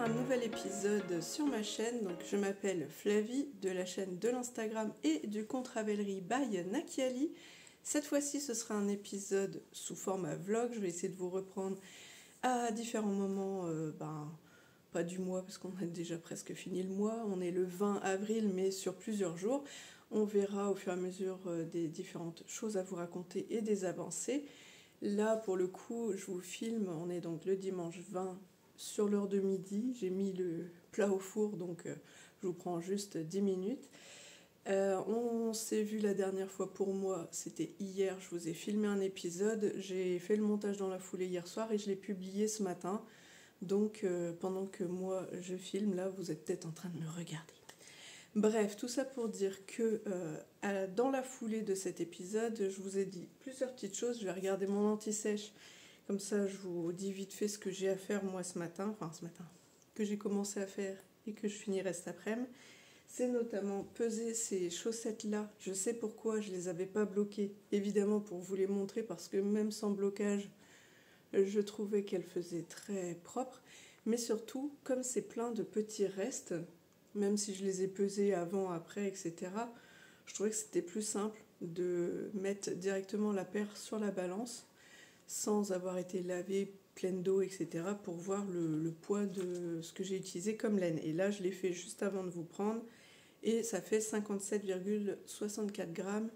un nouvel épisode sur ma chaîne. Donc je m'appelle Flavie de la chaîne de l'Instagram et du compte Ravelry by Nakiali. Cette fois-ci ce sera un épisode sous format vlog. Je vais essayer de vous reprendre à différents moments, pas du mois parce qu'on a déjà presque fini le mois. On est le 20 avril mais sur plusieurs jours. On verra au fur et à mesure des différentes choses à vous raconter et des avancées. Là pour le coup je vous filme, on est donc le dimanche 20 sur l'heure de midi. J'ai mis le plat au four donc je vous prends juste 10 minutes. On s'est vu la dernière fois pour moi, c'était hier, je vous ai filmé un épisode, j'ai fait le montage dans la foulée hier soir et je l'ai publié ce matin. Donc pendant que moi je filme, là vous êtes peut-être en train de me regarder. Bref, tout ça pour dire que dans la foulée de cet épisode, je vous ai dit plusieurs petites choses. Je vais regarder mon anti-sèche, comme ça je vous dis vite fait ce que j'ai à faire moi ce matin, que j'ai commencé à faire et que je finirai cet après-midi. C'est notamment peser ces chaussettes-là. Je sais pourquoi je ne les avais pas bloquées, évidemment pour vous les montrer, parce que même sans blocage, je trouvais qu'elles faisaient très propres. Mais surtout, comme c'est plein de petits restes, même si je les ai pesés avant, après, etc., je trouvais que c'était plus simple de mettre directement la paire sur la balance sans avoir été lavée, pleine d'eau, etc., pour voir le poids de ce que j'ai utilisé comme laine. Et là, je l'ai fait juste avant de vous prendre et ça fait 57,64 grammes.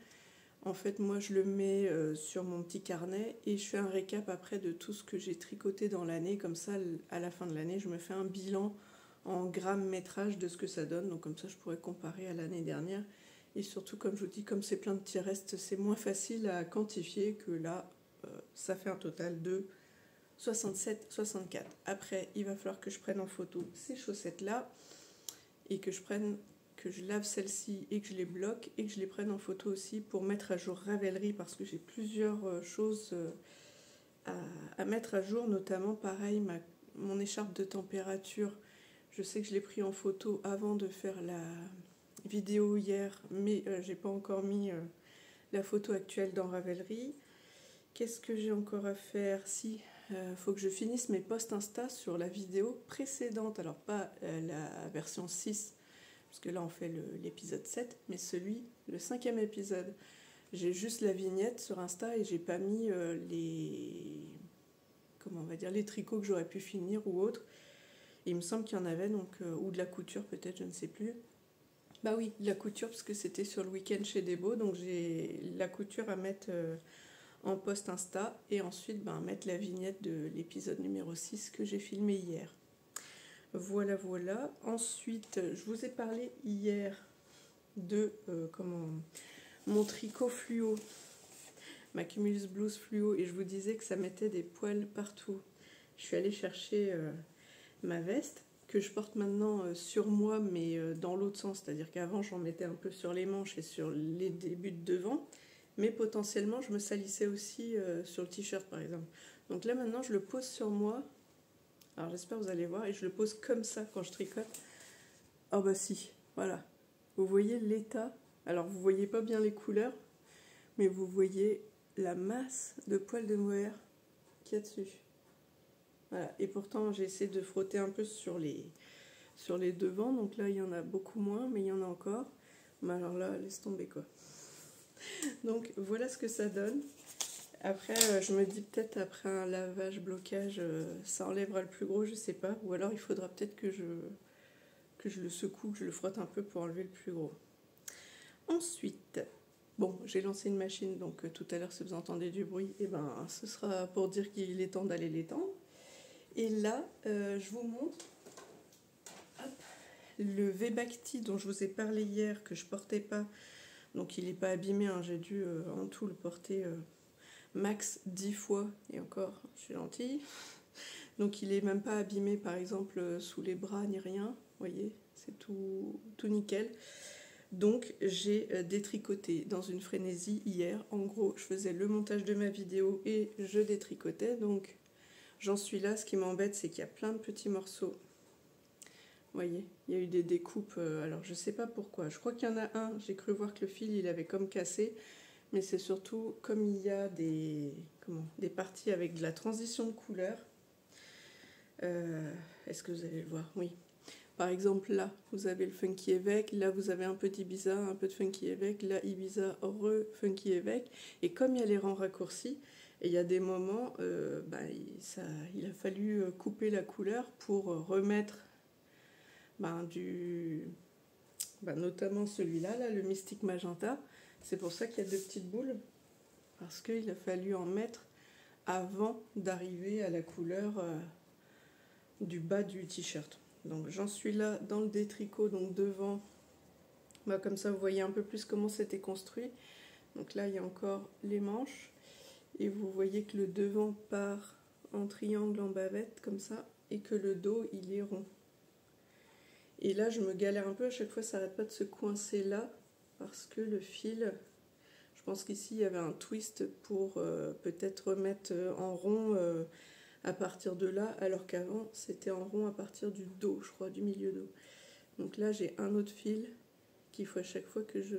En fait, moi, je le mets sur mon petit carnet et je fais un récap après de tout ce que j'ai tricoté dans l'année. Comme ça, à la fin de l'année, je me fais un bilan en grammes-métrage de ce que ça donne. Donc comme ça, je pourrais comparer à l'année dernière. Et surtout, comme je vous dis, comme c'est plein de petits restes, c'est moins facile à quantifier que là, ça fait un total de 67,64. Après, il va falloir que je prenne en photo ces chaussettes-là et que je lave celles-ci et que je les bloque et que je les prenne en photo aussi pour mettre à jour Ravelry parce que j'ai plusieurs choses à mettre à jour, notamment pareil, mon écharpe de température. Je sais que je l'ai pris en photo avant de faire la vidéo hier, mais j'ai pas encore mis la photo actuelle dans Ravelry. Qu'est-ce que j'ai encore à faire? Si, faut que je finisse mes posts Insta sur la vidéo précédente. Alors pas la version 6, parce que là on fait l'épisode 7, mais le 5e épisode. J'ai juste la vignette sur Insta et j'ai pas mis les tricots que j'aurais pu finir ou autre. Il me semble qu'il y en avait, donc, ou de la couture peut-être, je ne sais plus. Bah oui, de la couture, parce que c'était sur le week-end chez Debo, donc j'ai la couture à mettre en post Insta, et ensuite mettre la vignette de l'épisode numéro 6 que j'ai filmé hier. Voilà. Ensuite, je vous ai parlé hier de mon tricot fluo, ma Cumulus Blues fluo, et je vous disais que ça mettait des poils partout. Je suis allée chercher ma veste que je porte maintenant sur moi mais dans l'autre sens, c'est-à-dire qu'avant j'en mettais un peu sur les manches et sur les débuts de devant, mais potentiellement je me salissais aussi sur le t-shirt par exemple. Donc là maintenant je le pose sur moi, alors j'espère que vous allez voir, et je le pose comme ça quand je tricote. Oh bah si, voilà, vous voyez l'état, alors vous voyez pas bien les couleurs, mais vous voyez la masse de poils de mohair qu'il y a dessus. Voilà. Et pourtant j'ai essayé de frotter un peu sur les devants, donc là il y en a beaucoup moins, mais il y en a encore. Mais alors là, laisse tomber quoi. Donc voilà ce que ça donne. Après je me dis peut-être après un lavage blocage ça enlèvera le plus gros, je sais pas, ou alors il faudra peut-être que je le secoue, que je le frotte un peu pour enlever le plus gros. Ensuite, bon, j'ai lancé une machine, donc tout à l'heure si vous entendez du bruit, et ce sera pour dire qu'il est temps d'aller l'étendre. Et là, je vous montre le V-Bacti dont je vous ai parlé hier, que je portais pas. Donc il n'est pas abîmé, hein, j'ai dû en tout le porter max 10 fois. Et encore, je suis gentille. Donc il n'est même pas abîmé par exemple sous les bras ni rien. Vous voyez, c'est tout nickel. Donc j'ai détricoté dans une frénésie hier. En gros, je faisais le montage de ma vidéo et je détricotais. Donc j'en suis là. Ce qui m'embête, c'est qu'il y a plein de petits morceaux. Vous voyez, il y a eu des découpes. Alors je sais pas pourquoi. Je crois qu'il y en a un. J'ai cru voir que le fil il avait comme cassé. Mais c'est surtout comme il y a des parties avec de la transition de couleur. Est-ce que vous allez le voir? Oui. Par exemple, là, vous avez le Funky Évêque, là, vous avez un peu d'Ibiza, un peu de Funky Évêque, là, Ibiza, Funky Évêque. Et comme il y a les rangs raccourcis, et il y a des moments, il a fallu couper la couleur pour remettre notamment celui-là, là, le Mystique Magenta. C'est pour ça qu'il y a deux petites boules, parce qu'il a fallu en mettre avant d'arriver à la couleur du bas du t-shirt. Donc j'en suis là dans le détricot, donc devant, comme ça vous voyez un peu plus comment c'était construit. Donc là il y a encore les manches, et vous voyez que le devant part en triangle en bavette comme ça, et que le dos il est rond. Et là je me galère un peu, à chaque fois ça n'arrête pas de se coincer là, parce que le fil, je pense qu'ici il y avait un twist pour peut-être remettre en rond à partir de là, alors qu'avant c'était en rond à partir du dos, je crois, du milieu dos. Donc là j'ai un autre fil qu'il faut à chaque fois que je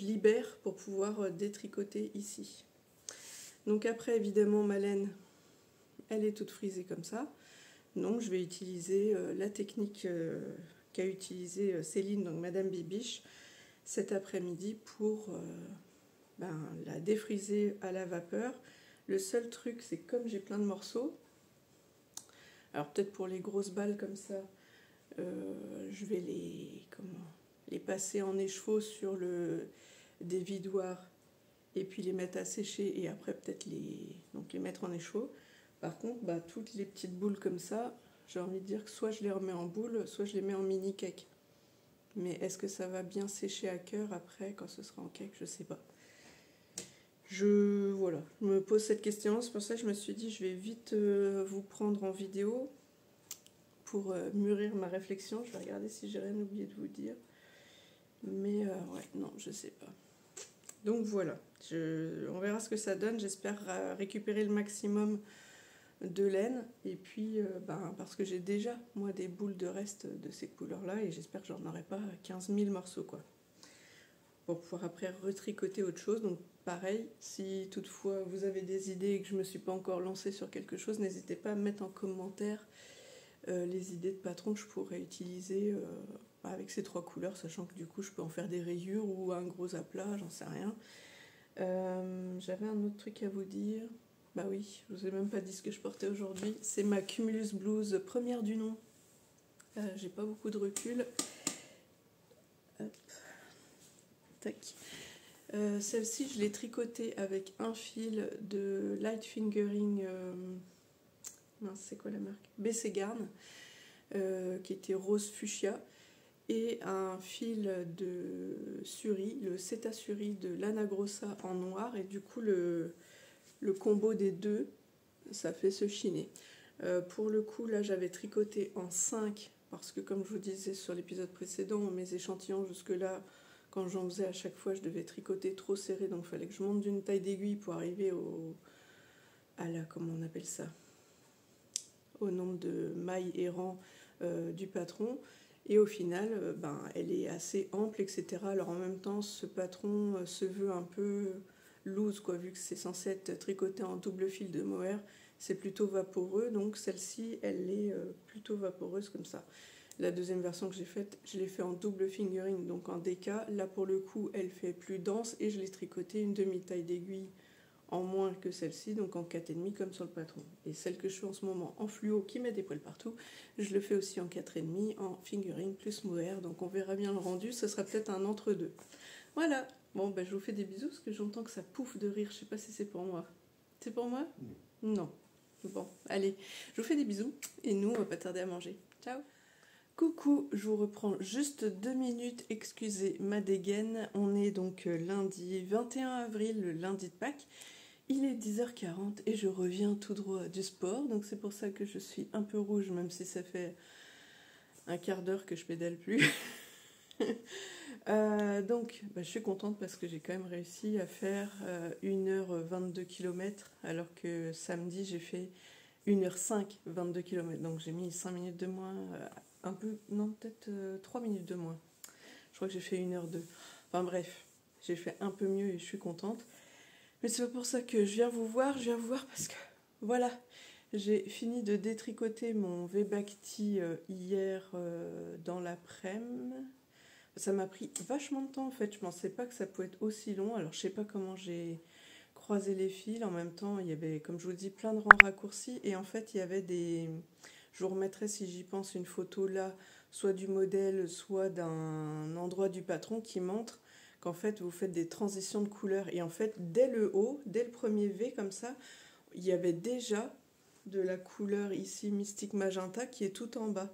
libère pour pouvoir détricoter ici. Donc après évidemment ma laine, elle est toute frisée comme ça. Donc je vais utiliser la technique qu'a utilisée Céline, donc Madame Bibiche, cet après-midi pour la défriser à la vapeur. Le seul truc, c'est que comme j'ai plein de morceaux, alors peut-être pour les grosses balles comme ça, je vais les passer en écheveau sur le dévidoir et puis les mettre à sécher et après peut-être les mettre en écheveau. Par contre, toutes les petites boules comme ça, j'ai envie de dire que soit je les remets en boule, soit je les mets en mini cake. Mais est-ce que ça va bien sécher à cœur après quand ce sera en cake? Je sais pas. Je me pose cette question, c'est pour ça que je me suis dit je vais vite vous prendre en vidéo pour mûrir ma réflexion. Je vais regarder si j'ai rien oublié de vous dire. Mais non, je sais pas. Donc voilà, on verra ce que ça donne. J'espère récupérer le maximum de laine. Et puis, parce que j'ai déjà, moi, des boules de reste de ces couleurs-là. Et j'espère que j'en aurai pas 15 000 morceaux, quoi. Pour pouvoir après retricoter autre chose. Donc pareil, si toutefois vous avez des idées et que je ne me suis pas encore lancée sur quelque chose, n'hésitez pas à me mettre en commentaire les idées de patron que je pourrais utiliser avec ces trois couleurs, sachant que du coup je peux en faire des rayures ou un gros aplat, j'en sais rien. J'avais un autre truc à vous dire. Bah oui, je vous ai même pas dit ce que je portais aujourd'hui. C'est ma Cumulus Blues première du nom. J'ai pas beaucoup de recul. Hop. Tac. Celle-ci, je l'ai tricotée avec un fil de Light Fingering, c'est quoi la marque? BC Garn, qui était rose fuchsia, et un fil de Suri, le Seta Suri de Lana Grossa en noir, et du coup le combo des deux, ça fait ce chiner. Pour le coup, là j'avais tricoté en 5, parce que comme je vous disais sur l'épisode précédent, mes échantillons jusque-là, quand j'en faisais à chaque fois, je devais tricoter trop serré, donc il fallait que je monte d'une taille d'aiguille pour arriver comment on appelle ça, au nombre de mailles errants du patron. Et au final, elle est assez ample, etc. Alors en même temps, ce patron se veut un peu loose, quoi, vu que c'est censé être tricoté en double fil de mohair, c'est plutôt vaporeux, donc celle-ci, elle est plutôt vaporeuse comme ça. La deuxième version que j'ai faite, je l'ai fait en double fingering, donc en DK. Là, pour le coup, elle fait plus dense et je l'ai tricoté une demi-taille d'aiguille en moins que celle-ci, donc en 4,5 comme sur le patron. Et celle que je fais en ce moment en fluo, qui met des poils partout, je le fais aussi en 4,5, en fingering plus mohair, donc on verra bien le rendu, ce sera peut-être un entre-deux. Voilà, bon, je vous fais des bisous, parce que j'entends que ça pouffe de rire, je sais pas si c'est pour moi. C'est pour moi? Non. Bon, allez, je vous fais des bisous, et nous, on va pas tarder à manger. Ciao! Coucou, je vous reprends juste 2 minutes, excusez ma dégaine. On est donc lundi 21 avril, le lundi de Pâques. Il est 10h40 et je reviens tout droit du sport. Donc c'est pour ça que je suis un peu rouge, même si ça fait un quart d'heure que je pédale plus. Je suis contente parce que j'ai quand même réussi à faire 1h22 km, alors que samedi j'ai fait 1h05, 22 km. Donc j'ai mis 5 minutes de moins... peut-être 3 minutes de moins. Je crois que j'ai fait 1h02. Enfin bref, j'ai fait un peu mieux et je suis contente. Mais c'est pas pour ça que je viens vous voir parce que Voilà, j'ai fini de détricoter mon V-Bacti hier dans l'après-midi. Ça m'a pris vachement de temps en fait, je pensais pas que ça pouvait être aussi long. Alors je sais pas comment j'ai croisé les fils. En même temps, il y avait, comme je vous dis, plein de rangs raccourcis. Et en fait, il y avait des... Je vous remettrai, si j'y pense, une photo là, soit du modèle, soit d'un endroit du patron qui montre qu'en fait, vous faites des transitions de couleurs. Et en fait, dès le haut, dès le premier V comme ça, il y avait déjà de la couleur ici Mystique Magenta qui est tout en bas.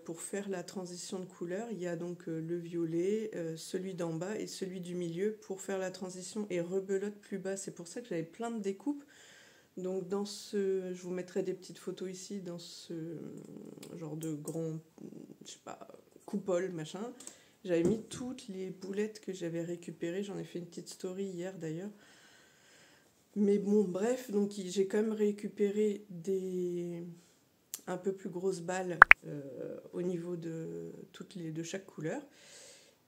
Pour faire la transition de couleur, il y a donc le violet, celui d'en bas et celui du milieu pour faire la transition et rebelote plus bas. C'est pour ça que j'avais plein de découpes. Donc dans ce, je vous mettrai des petites photos ici dans ce genre de grand, je sais pas, coupole machin. J'avais mis toutes les boulettes que j'avais récupérées. J'en ai fait une petite story hier d'ailleurs. Mais bon, bref, donc j'ai quand même récupéré des un peu plus grosses balles au niveau de chaque couleur.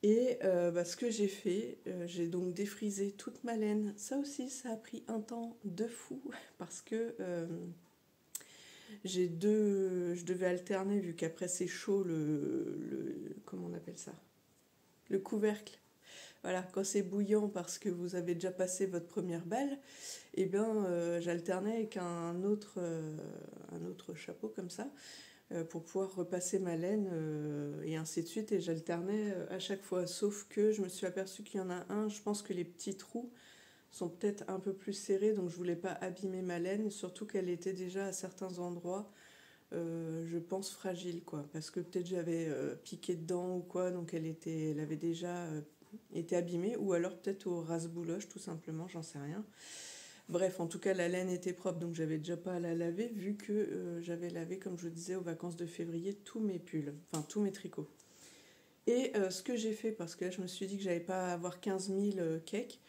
Et ce que j'ai fait, j'ai donc défrisé toute ma laine. Ça aussi, ça a pris un temps de fou parce que je devais alterner vu qu'après c'est chaud comment on appelle ça? Le couvercle. Voilà, quand c'est bouillant parce que vous avez déjà passé votre première balle, et bien j'alternais avec un autre chapeau comme ça pour pouvoir repasser ma laine et ainsi de suite, et j'alternais à chaque fois, sauf que je me suis aperçue qu'il y en a un, je pense que les petits trous sont peut-être un peu plus serrés, donc je voulais pas abîmer ma laine, surtout qu'elle était déjà à certains endroits je pense fragile quoi, parce que peut-être j'avais piqué dedans ou quoi, donc elle avait déjà été abîmée, ou alors peut-être au rase-bouloche tout simplement, j'en sais rien. Bref, en tout cas, la laine était propre, donc j'avais déjà pas à la laver, vu que j'avais lavé, comme je vous disais, aux vacances de février, tous mes pulls, enfin tous mes tricots. Et ce que j'ai fait, parce que là, je me suis dit que j'allais pas avoir 15 000 cakes,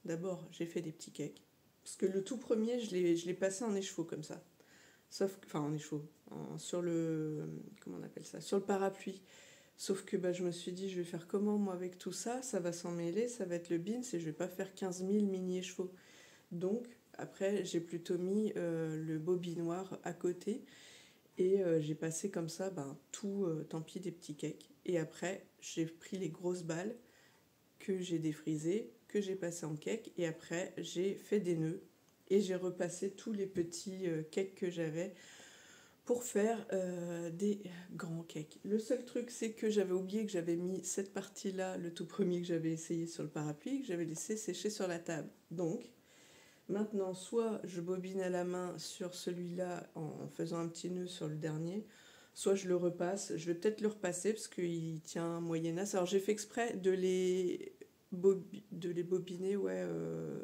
d'abord, j'ai fait des petits cakes. Parce que le tout premier, je l'ai passé en écheveau, comme ça. Enfin, en écheveau, sur le... Comment on appelle ça? Sur le parapluie. Sauf que je me suis dit, je vais faire comment moi avec tout ça? Ça va s'en mêler, ça va être le bins et je vais pas faire 15 000 mini-écheveaux. Donc, après, j'ai plutôt mis le bobinoir à côté et j'ai passé comme ça tout, tant pis, des petits cakes. Et après, j'ai pris les grosses balles que j'ai défrisées, que j'ai passées en cake, et après, j'ai fait des nœuds et j'ai repassé tous les petits cakes que j'avais pour faire des grands cakes. Le seul truc, c'est que j'avais oublié que j'avais mis cette partie-là, le tout premier que j'avais essayé sur le parapluie, que j'avais laissé sécher sur la table. Donc, maintenant, soit je bobine à la main sur celui-là en faisant un petit nœud sur le dernier, soit je le repasse. Je vais peut-être le repasser parce qu'il tient moyennasse. Alors, j'ai fait exprès de les bobiner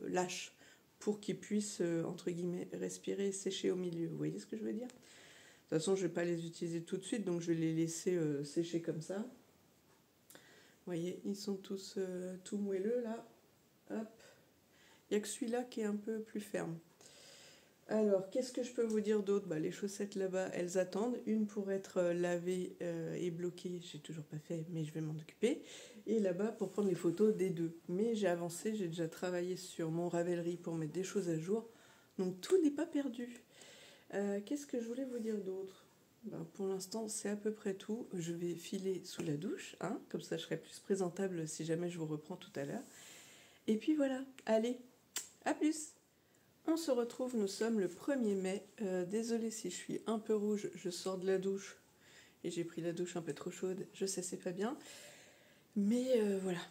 lâches pour qu'ils puissent, entre guillemets, respirer et sécher au milieu. Vous voyez ce que je veux dire ? De toute façon, je ne vais pas les utiliser tout de suite, donc je vais les laisser sécher comme ça. Vous voyez, ils sont tous tout moelleux là. Hop. Il n'y a que celui-là qui est un peu plus ferme. Alors, qu'est-ce que je peux vous dire d'autre ? Les chaussettes là-bas, elles attendent. Une pour être lavée et bloquée, j'ai toujours pas fait, mais je vais m'en occuper. Et là-bas, pour prendre les photos des deux. Mais j'ai avancé, j'ai déjà travaillé sur mon Ravelry pour mettre des choses à jour. Donc tout n'est pas perdu. Qu'est-ce que je voulais vous dire d'autre ? Pour l'instant, c'est à peu près tout. Je vais filer sous la douche, comme ça je serai plus présentable si jamais je vous reprends tout à l'heure. Et puis voilà, allez, à plus. On se retrouve, nous sommes le 1er mai. Désolée si je suis un peu rouge, je sors de la douche et j'ai pris la douche un peu trop chaude. Je sais, c'est pas bien. Mais voilà.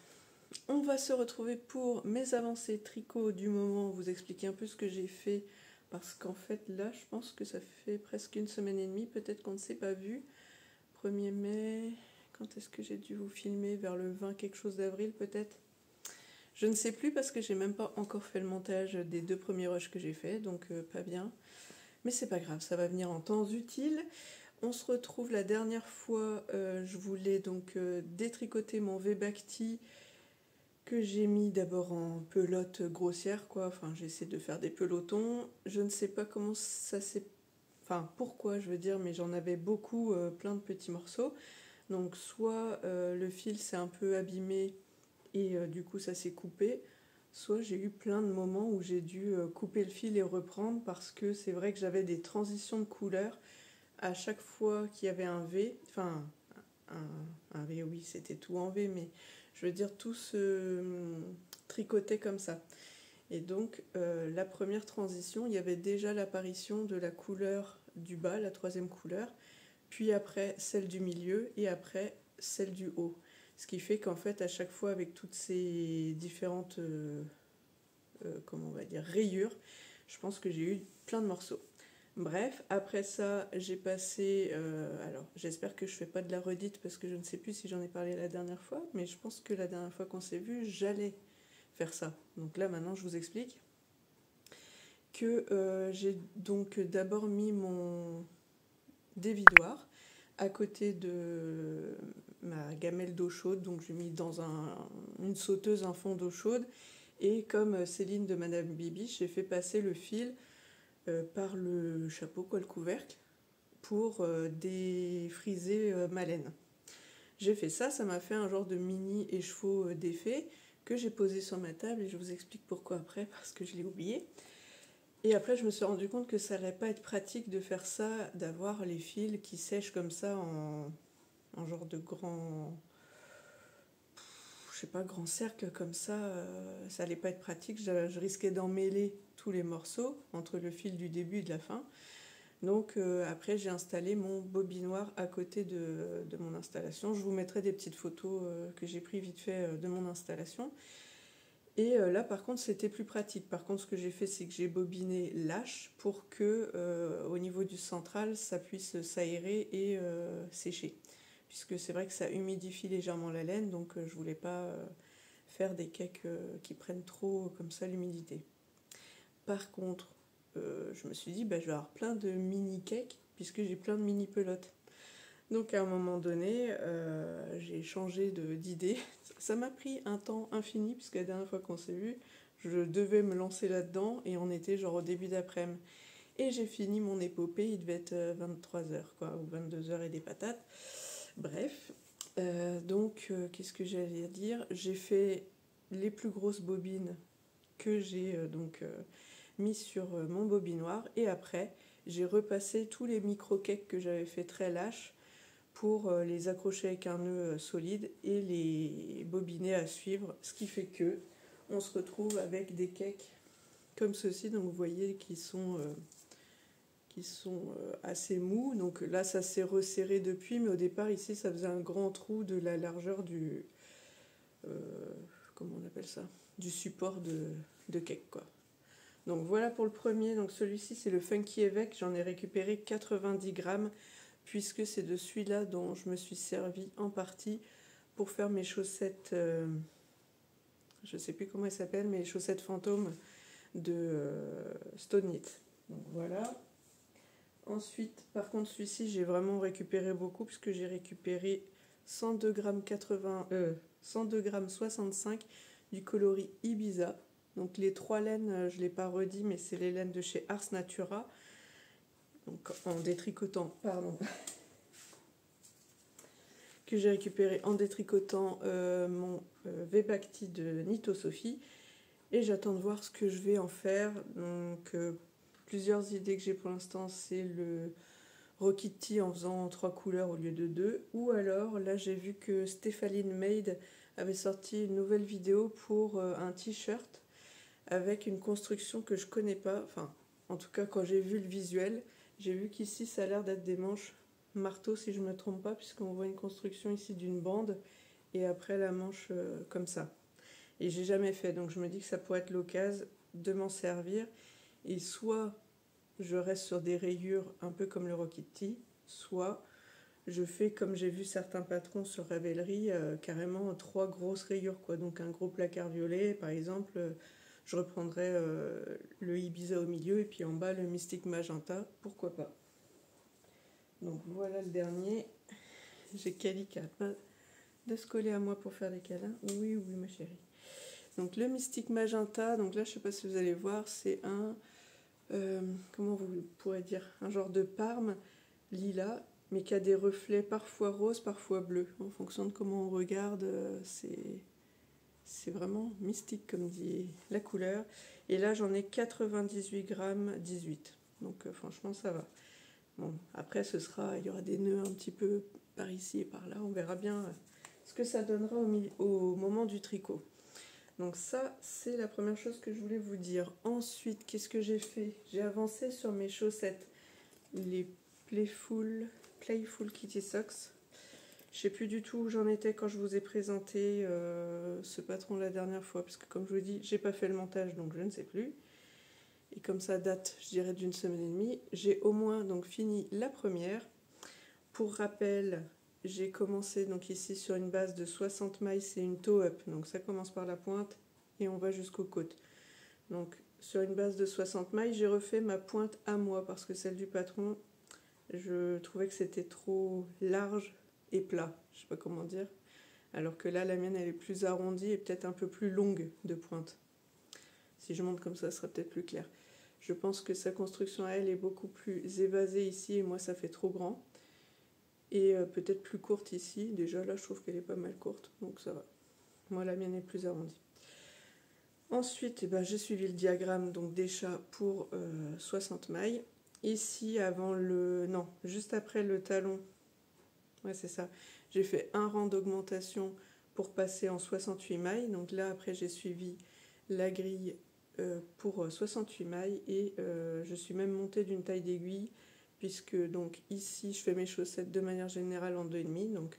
On va se retrouver pour mes avancées tricot du moment, vous expliquer un peu ce que j'ai fait. Parce qu'en fait, là, je pense que ça fait presque une semaine et demie, peut-être qu'on ne s'est pas vu. 1er mai, quand est-ce que j'ai dû vous filmer ? Vers le 20 quelque chose d'avril, peut-être ? Je ne sais plus parce que j'ai même pas encore fait le montage des 2 premiers rushs que j'ai fait, donc pas bien. Mais c'est pas grave, ça va venir en temps utile. On se retrouve la dernière fois, je voulais donc détricoter mon V-Bacti que j'ai mis d'abord en pelote grossière, quoi. Enfin, j'ai essayé de faire des pelotons. Je ne sais pas comment ça s'est... Enfin, pourquoi, je veux dire, mais j'en avais beaucoup, plein de petits morceaux. Donc, soit le fil s'est un peu abîmé et du coup, ça s'est coupé. soit j'ai eu plein de moments où j'ai dû couper le fil et reprendre parce que c'est vrai que j'avais des transitions de couleurs à chaque fois qu'il y avait un V, enfin un V, oui, c'était tout en V, mais je veux dire tout se tricotait comme ça. Et donc la première transition, il y avait déjà l'apparition de la couleur du bas, la troisième couleur, puis après celle du milieu et après celle du haut. Ce qui fait qu'en fait à chaque fois avec toutes ces différentes comment on va dire, rayures, je pense que j'ai eu plein de morceaux. Bref, après ça, j'ai passé... alors, j'espère que je ne fais pas de la redite parce que je ne sais plus si j'en ai parlé la dernière fois, mais je pense que la dernière fois qu'on s'est vu, j'allais faire ça. Donc là, maintenant, je vous explique que j'ai donc d'abord mis mon dévidoir à côté de ma gamelle d'eau chaude, donc j'ai mis dans une sauteuse un fond d'eau chaude, et comme Céline de Madame Bibi, j'ai fait passer le fil par le chapeau, quoi, le couvercle, pour défriser ma laine. J'ai fait ça, ça m'a fait un genre de mini écheveau d'effet que j'ai posé sur ma table et je vous explique pourquoi après, parce que je l'ai oublié. Et après, je me suis rendu compte que ça n'allait pas être pratique de faire ça, d'avoir les fils qui sèchent comme ça en genre de grand, je sais pas, grand cercle comme ça. Ça allait pas être pratique. Je risquais d'emmêler tous les morceaux entre le fil du début et de la fin. Donc après, j'ai installé mon bobinoir à côté de mon installation. Je vous mettrai des petites photos que j'ai prises vite fait de mon installation. Et là, par contre, c'était plus pratique. Par contre, ce que j'ai fait, c'est que j'ai bobiné lâche pour que, au niveau du central, ça puisse s'aérer et sécher. Puisque c'est vrai que ça humidifie légèrement la laine, donc je voulais pas faire des cakes qui prennent trop comme ça l'humidité. Par contre, je me suis dit, je vais avoir plein de mini cakes, puisque j'ai plein de mini pelotes. Donc à un moment donné, j'ai changé d'idée. Ça m'a pris un temps infini, puisque la dernière fois qu'on s'est vu, je devais me lancer là-dedans, et on était genre au début d'après-midi. Et j'ai fini mon épopée, il devait être 23h, quoi, ou 22h et des patates. Bref, donc qu'est-ce que j'allais dire? J'ai fait les plus grosses bobines que j'ai mis sur mon bobinoir, et après, j'ai repassé tous les micro-cakes que j'avais fait très lâches pour les accrocher avec un nœud solide et les bobiner à suivre, ce qui fait que on se retrouve avec des cakes comme ceci, donc vous voyez qui sont assez mous. Donc là ça s'est resserré depuis, mais au départ ici ça faisait un grand trou de la largeur du comment on appelle ça, du support de cake, quoi. Donc voilà pour le premier. Donc celui-ci c'est le Funky Évêque, j'en ai récupéré 90 grammes puisque c'est de celui-là dont je me suis servi en partie pour faire mes chaussettes, je ne sais plus comment elles s'appellent, mais les chaussettes fantômes de Stone Knit. Donc voilà. Ensuite, par contre, celui-ci, j'ai vraiment récupéré beaucoup puisque j'ai récupéré 102 grammes 102 grammes 65 du coloris Ibiza. Donc les trois laines, je ne l'ai pas redit, mais c'est les laines de chez Ars Natura. Donc en détricotant, pardon, que j'ai récupéré en détricotant mon V-Bacti de Nito Sophie. Et j'attends de voir ce que je vais en faire. Donc plusieurs idées que j'ai pour l'instant, c'est le Rokiti en faisant 3 couleurs au lieu de 2. Ou alors, là j'ai vu que Stéphane Made avait sorti une nouvelle vidéo pour un t-shirt avec une construction que je connais pas. Enfin, en tout cas, quand j'ai vu le visuel, j'ai vu qu'ici ça a l'air d'être des manches marteau si je ne me trompe pas, puisqu'on voit une construction ici d'une bande et après la manche comme ça. Et j'ai jamais fait, donc je me dis que ça pourrait être l'occasion de m'en servir. Et soit je reste sur des rayures un peu comme le Rokiti, soit je fais comme j'ai vu certains patrons sur Ravelry, carrément 3 grosses rayures, quoi. Donc un gros placard violet, par exemple, je reprendrai le Ibiza au milieu et puis en bas le Mystique Magenta, pourquoi pas. Donc voilà le dernier. J'ai Cali qui arrête pas de se coller à moi pour faire des câlins. Oui, oui, ma chérie. Donc le Mystique Magenta, donc là je sais pas si vous allez voir, c'est un, comment vous pourrez dire, un genre de parme lilas, mais qui a des reflets parfois roses, parfois bleus. En fonction de comment on regarde, c'est c'est vraiment mystique comme dit la couleur. Et là j'en ai 98 grammes 18. Donc franchement ça va. Bon, après il y aura des nœuds un petit peu par ici et par là. On verra bien ce que ça donnera au moment du tricot. Donc ça, c'est la première chose que je voulais vous dire. Ensuite, qu'est-ce que j'ai fait? J'ai avancé sur mes chaussettes, les Playful Kitty Socks. Je sais plus du tout où j'en étais quand je vous ai présenté ce patron la dernière fois, parce que comme je vous dis, j'ai pas fait le montage, donc je ne sais plus. Et comme ça date, je dirais, d'une semaine et demie, j'ai au moins donc fini la première. Pour rappel, j'ai commencé donc ici sur une base de 60 mailles, c'est une toe-up, donc ça commence par la pointe et on va jusqu'aux côtes. Donc sur une base de 60 mailles, j'ai refait ma pointe à moi parce que celle du patron, je trouvais que c'était trop large et plat, je sais pas comment dire. Alors que là, la mienne, elle est plus arrondie et peut-être un peu plus longue de pointe. Si je monte comme ça sera peut-être plus clair. Je pense que sa construction à elle est beaucoup plus évasée ici et moi, ça fait trop grand. Et peut-être plus courte ici. Déjà là je trouve qu'elle est pas mal courte, donc ça va. Moi la mienne est plus arrondie. Ensuite j'ai suivi le diagramme donc des chats pour 60 mailles. Ici juste après le talon, ouais c'est ça, j'ai fait un rang d'augmentation pour passer en 68 mailles. Donc là après j'ai suivi la grille pour 68 mailles et je suis même montée d'une taille d'aiguille, puisque donc ici je fais mes chaussettes de manière générale en 2,5, donc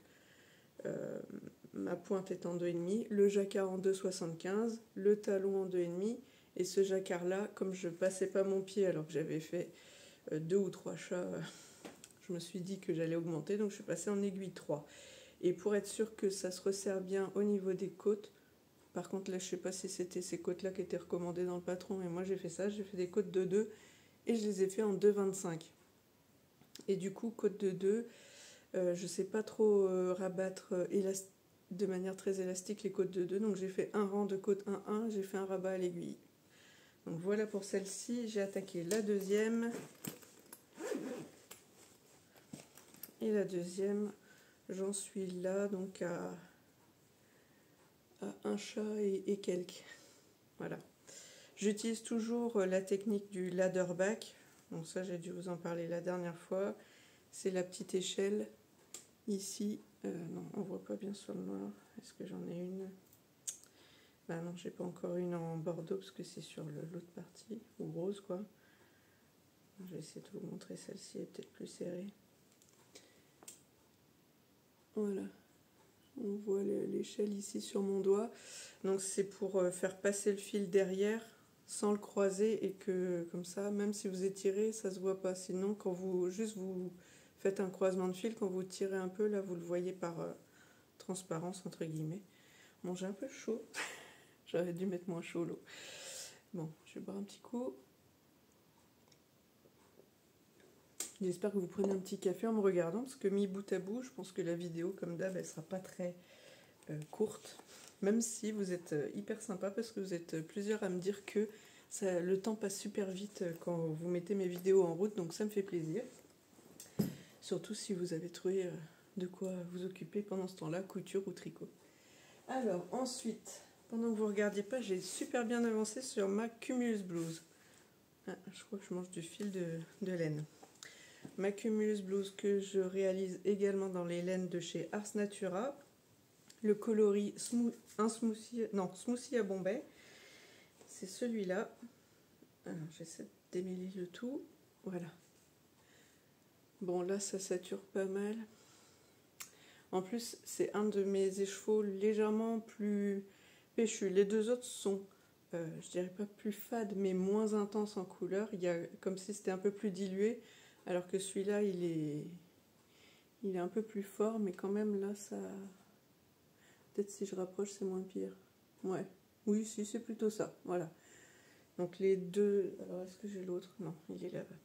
ma pointe est en 2,5, le jacquard en 2,75, le talon en 2,5, et ce jacquard là, comme je passais pas mon pied alors que j'avais fait 2 ou 3 chats, je me suis dit que j'allais augmenter, donc je suis passée en aiguille 3. Et pour être sûr que ça se resserre bien au niveau des côtes, par contre là je sais pas si c'était ces côtes là qui étaient recommandées dans le patron, mais moi j'ai fait ça, j'ai fait des côtes de 2 et je les ai fait en 2,25. Et du coup, côte de 2, je sais pas trop rabattre de manière très élastique les côtes de 2, donc j'ai fait un rang de côte 1-1, j'ai fait un rabat à l'aiguille. Donc voilà pour celle-ci, j'ai attaqué la deuxième. Et la deuxième, j'en suis là, donc à un chat et quelques. Voilà. J'utilise toujours la technique du ladder back. Donc ça, j'ai dû vous en parler la dernière fois. C'est la petite échelle ici. Non, on voit pas bien sur le noir. Est-ce que j'en ai une? Bah non, j'ai pas encore une en bordeaux parce que c'est sur l'autre partie, ou rose quoi. Je vais essayer de vous montrer celle-ci, elle est peut-être plus serrée. Voilà. On voit l'échelle ici sur mon doigt. Donc c'est pour faire passer le fil derrière sans le croiser et que comme ça, même si vous étirez, ça se voit pas. Sinon, quand vous faites un croisement de fil, quand vous tirez un peu, là vous le voyez par transparence entre guillemets. Bon, j'ai un peu chaud. J'aurais dû mettre moins chaud l'eau. Bon, je vais boire un petit coup. J'espère que vous prenez un petit café en me regardant, parce que mis bout à bout, je pense que la vidéo, comme d'hab, elle sera pas très courte. Même si vous êtes hyper sympa, parce que vous êtes plusieurs à me dire que le temps passe super vite quand vous mettez mes vidéos en route, donc ça me fait plaisir. Surtout si vous avez trouvé de quoi vous occuper pendant ce temps-là, couture ou tricot. Alors, ensuite, pendant que vous ne regardiez pas, j'ai super bien avancé sur ma Cumulus Blouse. Ah, je crois que je mange du fil de laine. Ma Cumulus Blouse que je réalise également dans les laines de chez Ars Natura. Le coloris Smoothie à Bombay. C'est celui-là. Alors j'essaie de démêler le tout. Voilà. Bon là ça sature pas mal. En plus c'est un de mes écheveaux légèrement plus péchu. Les deux autres sont, je dirais pas plus fades, mais moins intenses en couleur. Il y a comme si c'était un peu plus dilué. Alors que celui-là, il est un peu plus fort, mais quand même, là, ça... Peut-être si je rapproche, c'est moins pire. Ouais, oui, si, c'est plutôt ça, voilà. Donc les deux... Alors, est-ce que j'ai l'autre? Non, il est là-bas.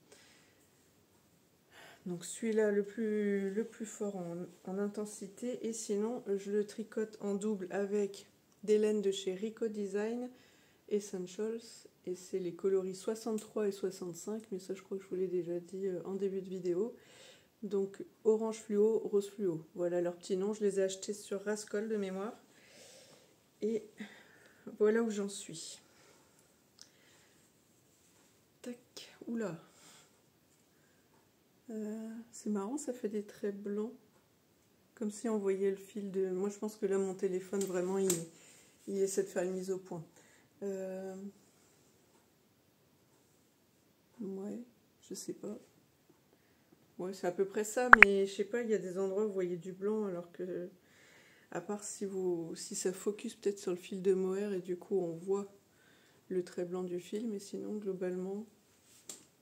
Donc celui-là, le plus fort en intensité. Et sinon, je le tricote en double avec des laines de chez Rico Design Essentials. Et c'est les coloris 63 et 65, mais ça je crois que je vous l'ai déjà dit en début de vidéo. Donc orange fluo, rose fluo. Voilà leurs petits noms, je les ai achetés sur Rascol de mémoire. Et voilà où j'en suis. Tac, oula. C'est marrant, ça fait des traits blancs. Comme si on voyait le fil de... Moi, je pense que là, mon téléphone, vraiment, il essaie de faire une mise au point. Ouais, je sais pas. Ouais, c'est à peu près ça, mais je sais pas, il y a des endroits où vous voyez du blanc, alors que... À part si ça focus peut-être sur le fil de mohair, et du coup, on voit le trait blanc du fil, mais sinon, globalement,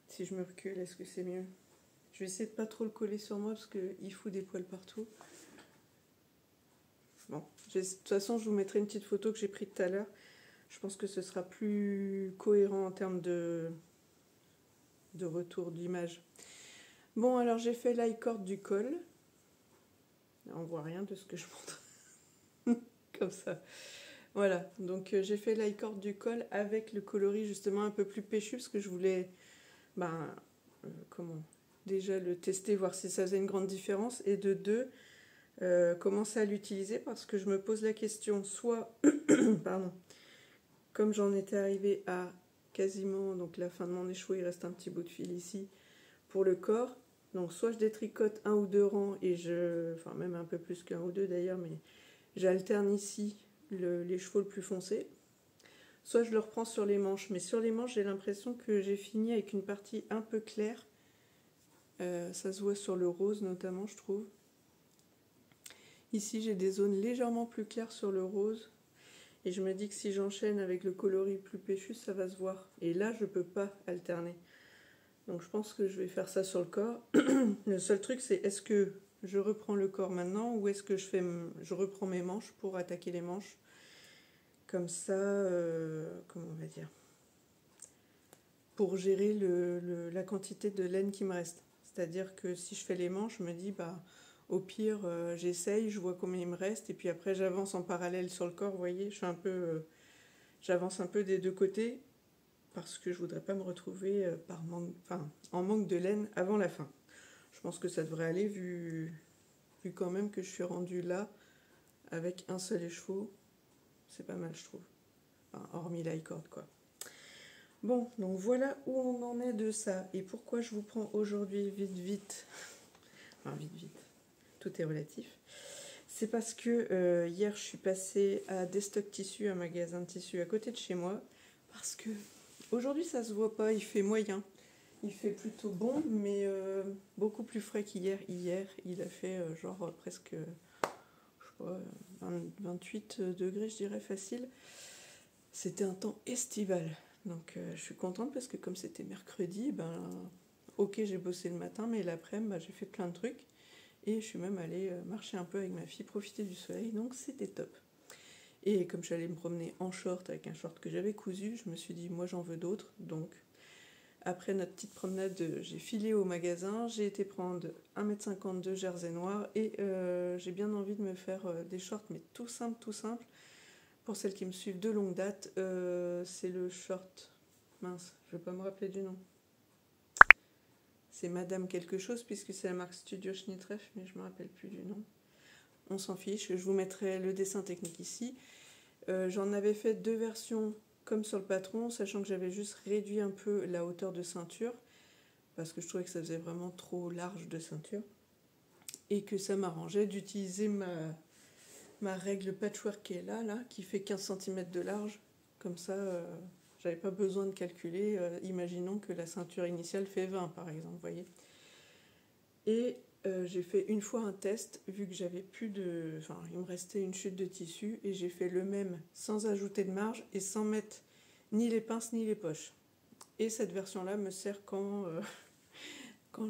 si je me recule, est-ce que c'est mieux? Je vais essayer de pas trop le coller sur moi, parce qu'il fout des poils partout. Bon, de toute façon, je vous mettrai une petite photo que j'ai prise tout à l'heure. Je pense que ce sera plus cohérent en termes de retour d'image. Bon, alors j'ai fait l'i-cord du col. On voit rien de ce que je montre. Comme ça. Voilà, donc j'ai fait l'i-cord du col avec le coloris justement un peu plus péchu, parce que je voulais, déjà le tester, voir si ça faisait une grande différence, et de deux, commencer à l'utiliser, parce que je me pose la question, soit, pardon, comme j'en étais arrivée à quasiment donc la fin de mon écheveau, il reste un petit bout de fil ici pour le corps, donc soit je détricote un ou deux rangs, et enfin même un peu plus qu'un ou deux d'ailleurs, mais j'alterne ici les chevaux le plus foncé, soit je le reprends sur les manches, mais sur les manches j'ai l'impression que j'ai fini avec une partie un peu claire, ça se voit sur le rose notamment, je trouve. Ici j'ai des zones légèrement plus claires sur le rose, et je me dis que si j'enchaîne avec le coloris plus péchu, ça va se voir. Et là, je peux pas alterner. Donc je pense que je vais faire ça sur le corps. Le seul truc, c'est est-ce que je reprends le corps maintenant, ou est-ce que je reprends mes manches pour attaquer les manches. Comme ça, comment on va dire, pour gérer la quantité de laine qui me reste. C'est-à-dire que si je fais les manches, je me dis, au pire, j'essaye, je vois combien il me reste, et puis après j'avance en parallèle sur le corps, vous voyez, j'avance un peu des deux côtés, parce que je voudrais pas me retrouver en manque de laine avant la fin. Je pense que ça devrait aller, vu quand même que je suis rendue là, avec un seul écheveau, c'est pas mal je trouve, hormis l'i-cord quoi. Bon, donc voilà où on en est de ça, et pourquoi je vous prends aujourd'hui vite, tout est relatif. C'est parce que hier je suis passée à Destock Tissus, un magasin de tissus à côté de chez moi, parce que aujourd'hui ça se voit pas, il fait moyen. Il fait plutôt bon, mais beaucoup plus frais qu'hier. Hier, il a fait presque, je sais pas, 28 degrés, je dirais, facile. C'était un temps estival. Donc je suis contente parce que comme c'était mercredi, ok, j'ai bossé le matin, mais l'après-midi, j'ai fait plein de trucs. Et je suis même allée marcher un peu avec ma fille, profiter du soleil, donc c'était top. Et comme j'allais me promener en short, avec un short que j'avais cousu, je me suis dit, moi j'en veux d'autres. Donc après notre petite promenade, j'ai filé au magasin, j'ai été prendre 1,50 m de jersey noir, et j'ai bien envie de me faire des shorts, mais tout simple. Pour celles qui me suivent de longue date, c'est le short, mince, je ne vais pas me rappeler du nom. C'est Madame quelque chose, puisque c'est la marque Studio Schnittreff, mais je ne me rappelle plus du nom. On s'en fiche, je vous mettrai le dessin technique ici. J'en avais fait deux versions comme sur le patron, sachant que j'avais juste réduit un peu la hauteur de ceinture, parce que je trouvais que ça faisait vraiment trop large de ceinture, et que ça m'arrangeait d'utiliser ma règle patchwork qui est là, qui fait 15 cm de large. Comme ça, j'avais pas besoin de calculer. Imaginons que la ceinture initiale fait 20 par exemple, vous voyez. Et j'ai fait une fois un test, vu que j'avais plus de... Enfin, il me restait une chute de tissu, et j'ai fait le même sans ajouter de marge et sans mettre ni les pinces ni les poches. Et cette version-là me sert quand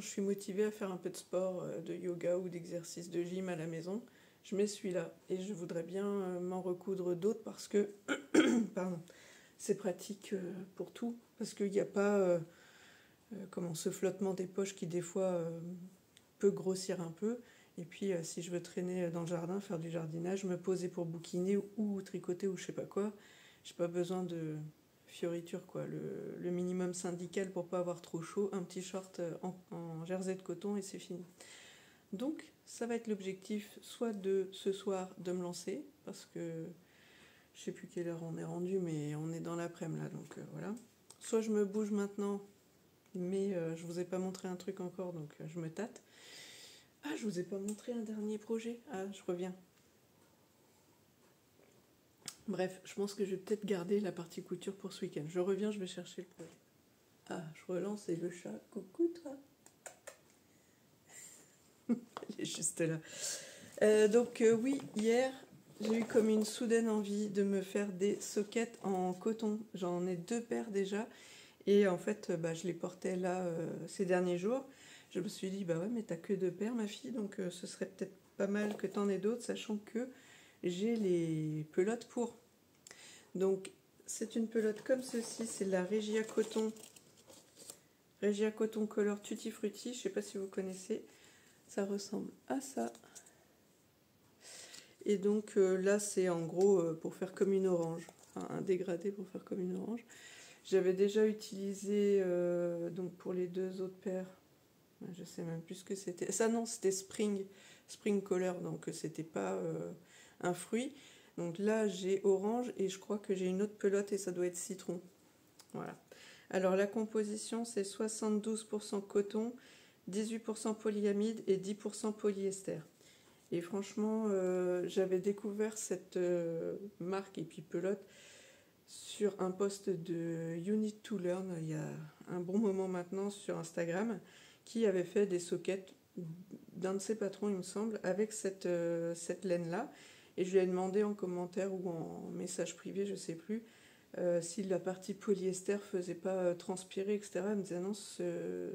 je suis motivée à faire un peu de sport, de yoga ou d'exercice de gym à la maison. Je mets celui-là, et je voudrais bien m'en recoudre d'autres, parce que pardon, c'est pratique pour tout, parce qu'il n'y a pas ce flottement des poches qui des fois peut grossir un peu. Et puis si je veux traîner dans le jardin, faire du jardinage, me poser pour bouquiner ou tricoter ou je sais pas quoi, j'ai pas besoin de fioriture quoi. Le minimum syndical pour pas avoir trop chaud, un petit short en jersey de coton, et c'est fini. Donc ça va être l'objectif, soit de ce soir de me lancer, parce que Je sais plus quelle heure on est rendu, mais on est dans l'après-midi là, donc voilà. Soit je me bouge maintenant, mais je vous ai pas montré un truc encore, donc je me tâte. Ah, je vous ai pas montré un dernier projet. Ah, je reviens. Bref, je pense que je vais peut-être garder la partie couture pour ce week-end. Je reviens, je vais chercher le projet. Ah, je relance et le chat. Coucou toi. Il est juste là. Oui, hier, j'ai eu comme une soudaine envie de me faire des sockets en coton. J'en ai 2 paires déjà. Et en fait, je les portais là ces derniers jours. Je me suis dit, bah ouais, mais t'as que 2 paires, ma fille, donc ce serait peut-être pas mal que t'en aies d'autres, sachant que j'ai les pelotes pour. Donc, c'est une pelote comme ceci, c'est la Regia Coton Color Tutti Frutti, je sais pas si vous connaissez, ça ressemble à ça. Et donc là, c'est en gros pour faire comme une orange, enfin, un dégradé pour faire comme une orange. J'avais déjà utilisé, donc pour les 2 autres paires, je sais même plus ce que c'était. Ça non, c'était Spring Color, donc c'était pas un fruit. Donc là, j'ai orange et je crois que j'ai une autre pelote et ça doit être citron. Voilà. Alors la composition, c'est 72% coton, 18% polyamide et 10% polyester. Et franchement, j'avais découvert cette marque et puis pelote sur un post de You Need to Learn il y a un bon moment maintenant sur Instagram, qui avait fait des sockets d'un de ses patrons, il me semble, avec cette laine-là. Et je lui ai demandé en commentaire ou en message privé, je sais plus, si la partie polyester faisait pas transpirer, etc. Elle me disait non, ce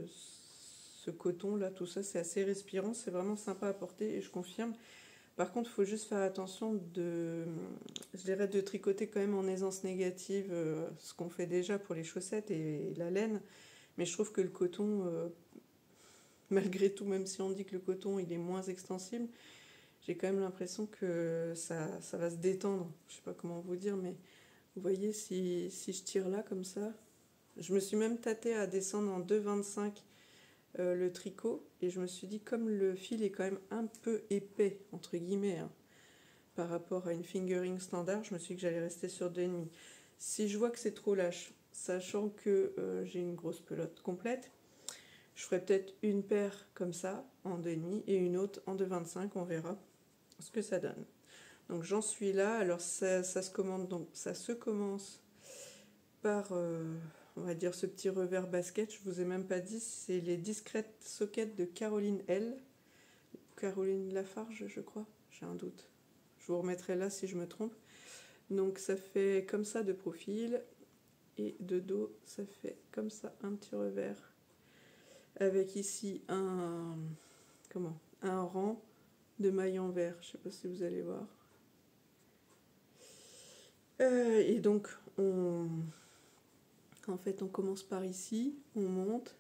coton-là, tout ça, c'est assez respirant, c'est vraiment sympa à porter et je confirme. Par contre, il faut juste faire attention je dirais, de tricoter quand même en aisance négative, ce qu'on fait déjà pour les chaussettes et la laine. Mais je trouve que le coton, malgré tout, même si on dit que le coton il est moins extensible, j'ai quand même l'impression que ça va se détendre. Je sais pas comment vous dire, mais vous voyez, si je tire là comme ça, je me suis même tâtée à descendre en 2,25 le tricot, et je me suis dit, comme le fil est quand même un peu épais, entre guillemets, hein, par rapport à une fingering standard, je me suis dit que j'allais rester sur 2,5. Si je vois que c'est trop lâche, sachant que j'ai une grosse pelote complète, je ferai peut-être une paire comme ça en 2,5 et une autre en 2,25, on verra ce que ça donne. Donc j'en suis là. Alors ça se commande, donc ça se commence par on va dire ce petit revers basket. Je vous ai même pas dit, c'est les discrètes sockets de Caroline Lafarge, je crois, j'ai un doute, je vous remettrai là si je me trompe. Donc ça fait comme ça de profil, et de dos ça fait comme ça un petit revers avec ici un rang de mailles en vert, je sais pas si vous allez voir. Et donc en fait on commence par ici, on monte,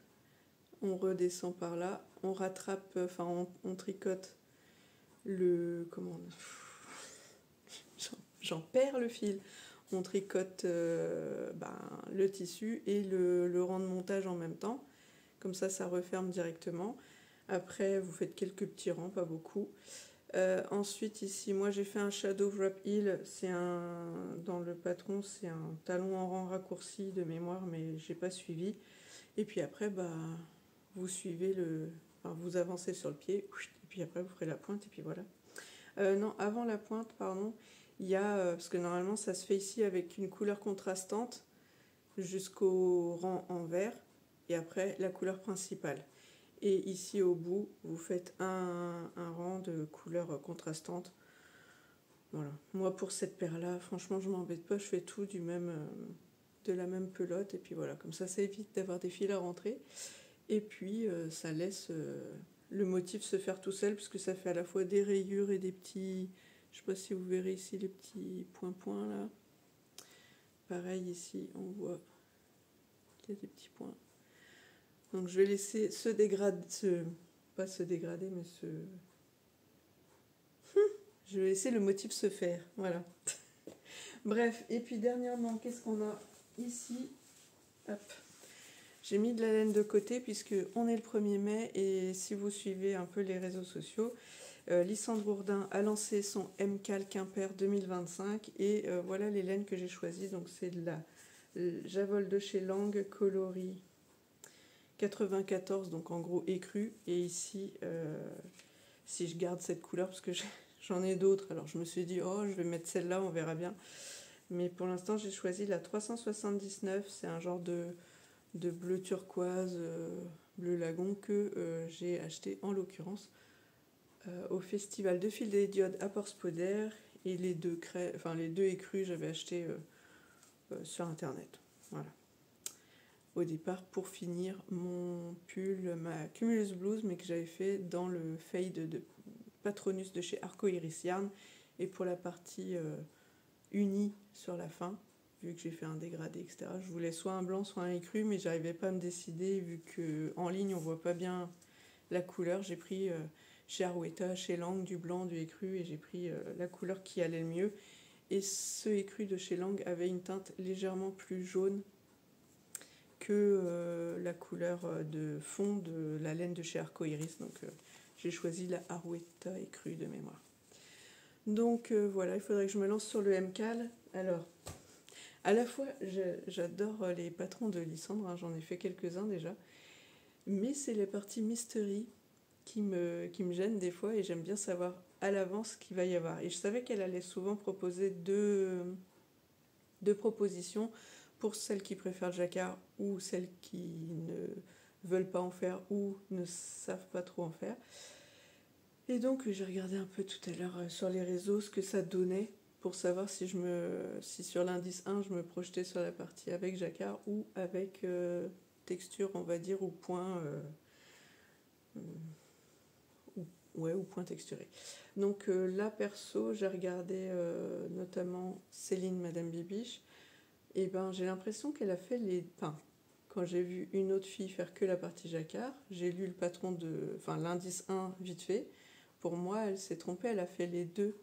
on redescend par là, on rattrape, enfin on tricote j'en perds le fil. On tricote le tissu et le rang de montage en même temps. Comme ça referme directement. Après, vous faites quelques petits rangs, pas beaucoup. Ensuite, ici, moi j'ai fait un shadow wrap heel. Dans le patron, c'est un talon en rang raccourci de mémoire, mais j'ai pas suivi. Et puis après, vous suivez vous avancez sur le pied, et puis après vous ferez la pointe, et puis voilà. Non, avant la pointe, pardon, il y a, parce que normalement ça se fait ici avec une couleur contrastante jusqu'au rang en vert, et après la couleur principale. Et ici au bout, vous faites un rang de couleur contrastante. Voilà. Moi pour cette paire-là, franchement je m'embête pas, je fais tout de la même pelote, et puis voilà, comme ça évite d'avoir des fils à rentrer. Et puis ça laisse le motif se faire tout seul, puisque ça fait à la fois des rayures et des petits, je sais pas si vous verrez ici les petits points là. Pareil ici, on voit qu'il y a des petits points. Donc je vais laisser pas se dégrader, mais je vais laisser le motif se faire, voilà. Bref, et puis dernièrement, qu'est-ce qu'on a ici? Hop. J'ai mis de la laine de côté puisque on est le 1er mai, et si vous suivez un peu les réseaux sociaux, Lysandre Ourdin a lancé son MCAL Quimper 2025 et voilà les laines que j'ai choisies. Donc c'est de la Javol de chez Lang, coloris 94, donc en gros écru. Et ici, si je garde cette couleur, parce que j'en ai d'autres, alors je me suis dit, oh, je vais mettre celle-là, on verra bien. Mais pour l'instant, j'ai choisi la 379, c'est un genre de bleu turquoise, bleu lagon, que j'ai acheté en l'occurrence au festival de fil des diodes à Porspoder. Et les deux écrus, j'avais acheté sur internet. Voilà. Au départ, pour finir mon pull, ma Cumulus Blues, mais que j'avais fait dans le fade de Patronus de chez Arco Iris Yarn. Et pour la partie unie sur la fin, vu que j'ai fait un dégradé, etc., je voulais soit un blanc, soit un écru, mais j'arrivais pas à me décider, vu qu'en ligne, on voit pas bien la couleur. J'ai pris chez Arweta, chez Lang, du blanc, du écru, et j'ai pris la couleur qui allait le mieux. Et ce écru de chez Lang avait une teinte légèrement plus jaune que la couleur de fond de la laine de chez Arco Iris. Donc j'ai choisi la Arweta écru de mémoire. Donc voilà, il faudrait que je me lance sur le MCAL. Alors, à la fois, j'adore les patrons de Lysandre, hein, j'en ai fait quelques-uns déjà, mais c'est les parties mystery qui me gênent des fois, et j'aime bien savoir à l'avance ce qu'il va y avoir. Et je savais qu'elle allait souvent proposer deux propositions pour celles qui préfèrent le jacquard ou celles qui ne veulent pas en faire ou ne savent pas trop en faire. Et donc j'ai regardé un peu tout à l'heure sur les réseaux ce que ça donnait pour savoir si sur l'indice 1 je me projetais sur la partie avec jacquard ou avec texture, on va dire, ou point ou point texturé. Donc là perso, j'ai regardé notamment Céline Madame Bibiche, et ben j'ai l'impression qu'elle a fait quand j'ai vu une autre fille faire que la partie jacquard, j'ai lu le patron l'indice 1 vite fait. Pour moi, elle s'est trompée, elle a fait les deux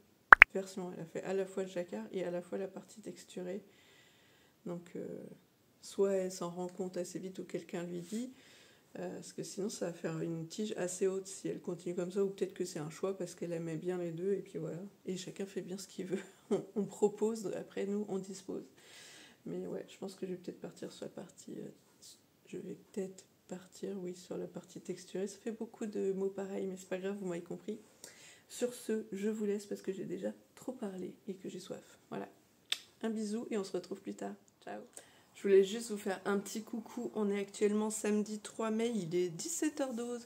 versions. Elle a fait à la fois le jacquard et à la fois la partie texturée. Donc, soit elle s'en rend compte assez vite ou quelqu'un lui dit, parce que sinon ça va faire une tige assez haute si elle continue comme ça, ou peut-être que c'est un choix parce qu'elle aimait bien les deux, et puis voilà. Et chacun fait bien ce qu'il veut. On propose, après nous, on dispose. Mais ouais, je pense que je vais peut-être partir sur la partie... sur la partie texturée. Ça fait beaucoup de mots pareils, mais c'est pas grave, vous m'avez compris. Sur ce, je vous laisse parce que j'ai déjà trop parlé et que j'ai soif. Voilà. Un bisou et on se retrouve plus tard. Ciao. Je voulais juste vous faire un petit coucou. On est actuellement samedi 3 mai, il est 17h12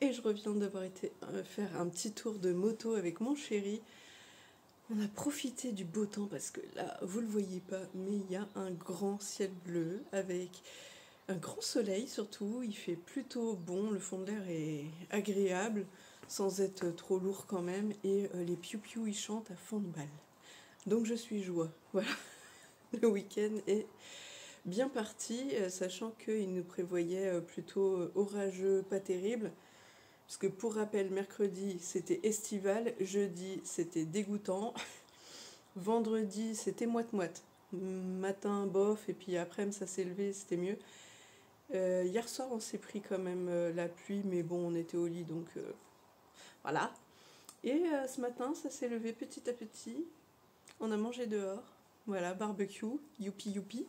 et je reviens d'avoir été faire un petit tour de moto avec mon chéri. On a profité du beau temps parce que là, vous le voyez pas, mais il y a un grand ciel bleu avec un grand soleil surtout. Il fait plutôt bon, le fond de l'air est agréable sans être trop lourd quand même, et les piou-piou ils chantent à fond de balle. Donc je suis joie. Voilà, le week-end est bien parti, sachant qu'il nous prévoyait plutôt orageux, pas terrible. Parce que pour rappel, mercredi c'était estival, jeudi c'était dégoûtant, vendredi c'était moite-moite. Matin bof, et puis après ça s'est levé, c'était mieux. Hier soir on s'est pris quand même la pluie, mais bon on était au lit donc voilà. Et ce matin ça s'est levé petit à petit, on a mangé dehors, voilà, barbecue, youpi youpi.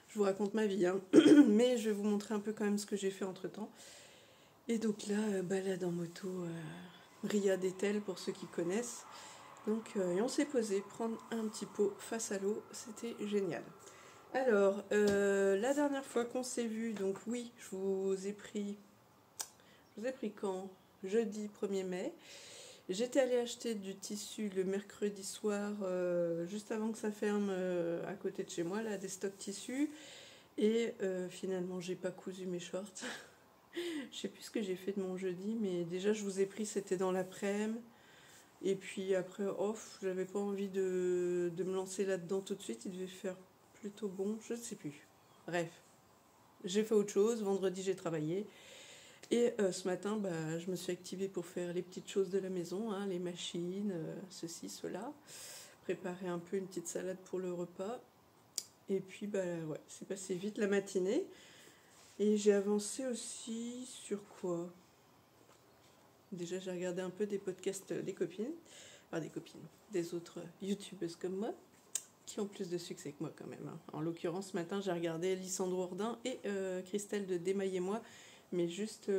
Je vous raconte ma vie, hein. Mais je vais vous montrer un peu quand même ce que j'ai fait entre temps. Et donc là, balade en moto, Riyad Etel pour ceux qui connaissent. Donc et on s'est posé, prendre un petit pot face à l'eau, c'était génial. Alors, la dernière fois qu'on s'est vu, donc oui, je vous ai pris quand? Jeudi 1er mai. J'étais allée acheter du tissu le mercredi soir, juste avant que ça ferme, à côté de chez moi, là, des stocks tissus. Et finalement, j'ai pas cousu mes shorts. Je sais plus ce que j'ai fait de mon jeudi, mais déjà, je vous ai pris, c'était dans l'après-midi. Et puis après, j'avais pas envie de me lancer là-dedans tout de suite. Il devait faire plutôt bon, je ne sais plus. Bref, j'ai fait autre chose. Vendredi, j'ai travaillé. Et ce matin, je me suis activée pour faire les petites choses de la maison, hein, les machines, ceci, cela. Préparer un peu une petite salade pour le repas. Et puis, ouais, c'est passé vite la matinée. Et j'ai avancé aussi sur quoi? Déjà, j'ai regardé un peu des podcasts des copines, enfin des copines, des autres youtubeuses comme moi, qui ont plus de succès que moi quand même. Hein. En l'occurrence, ce matin, j'ai regardé Lysandre Hourdin et Christelle de Démaillez-moi, mais juste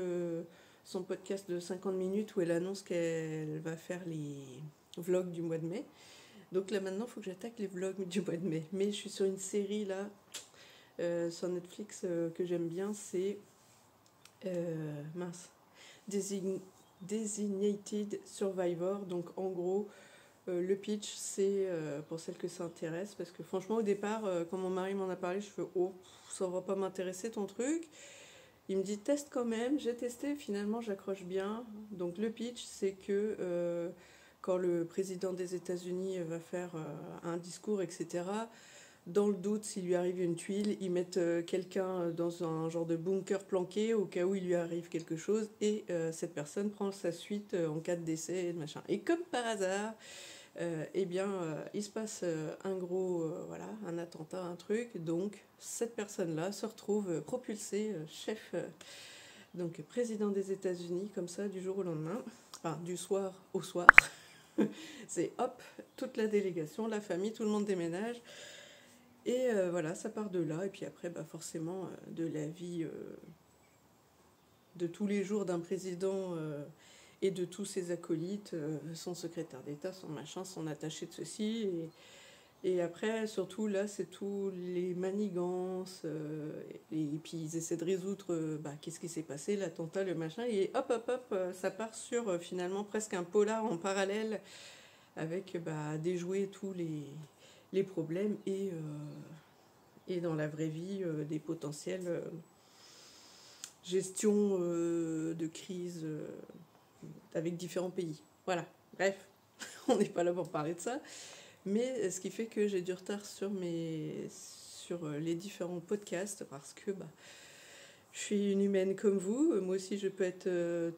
son podcast de 50 minutes où elle annonce qu'elle va faire les vlogs du mois de mai. Donc là maintenant, il faut que j'attaque les vlogs du mois de mai. Mais je suis sur une série là, sur Netflix, que j'aime bien, c'est mince, Designated Survivor. Donc en gros, le pitch, c'est pour celles que ça intéresse, parce que franchement au départ, quand mon mari m'en a parlé, je fais oh, ça va pas m'intéresser ton truc. Il me dit teste quand même, j'ai testé, finalement j'accroche bien. Donc le pitch, c'est que quand le président des États-Unis va faire un discours, etc., dans le doute, s'il lui arrive une tuile, ils mettent quelqu'un dans un genre de bunker planqué au cas où il lui arrive quelque chose, et cette personne prend sa suite en cas de décès et de machin. Et comme par hasard, eh bien, il se passe un gros, voilà, un attentat, un truc. Donc, cette personne-là se retrouve propulsée chef, donc président des États-Unis, comme ça, du jour au lendemain, enfin, du soir au soir. C'est hop, toute la délégation, la famille, tout le monde déménage. Et voilà, ça part de là. Et puis après, bah, forcément, de la vie de tous les jours d'un président et de tous ses acolytes, son secrétaire d'État, son machin, son attaché de ceci. Et après, surtout, là, c'est tous les manigances. Et puis, ils essaient de résoudre qu'est-ce qui s'est passé, l'attentat, le machin. Et hop, hop, hop, ça part sur finalement presque un polar en parallèle avec déjouer tous les problèmes et dans la vraie vie, des potentielles gestions de crise avec différents pays. Voilà, bref, on n'est pas là pour parler de ça. Mais ce qui fait que j'ai du retard sur les différents podcasts parce que je suis une humaine comme vous. Moi aussi, je peux être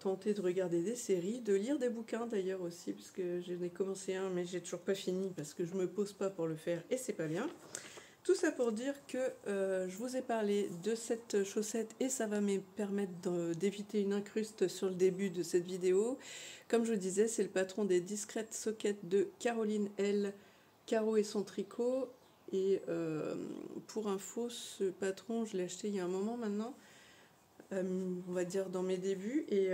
tentée de regarder des séries, de lire des bouquins d'ailleurs aussi, parce que j'en ai commencé un, mais j'ai toujours pas fini parce que je me pose pas pour le faire et c'est pas bien. Tout ça pour dire que je vous ai parlé de cette chaussette et ça va me permettre d'éviter une incruste sur le début de cette vidéo. Comme je vous disais, c'est le patron des discrètes sockets de Caroline L. Caro et son tricot. Et pour info, ce patron, je l'ai acheté il y a un moment maintenant, on va dire dans mes débuts, et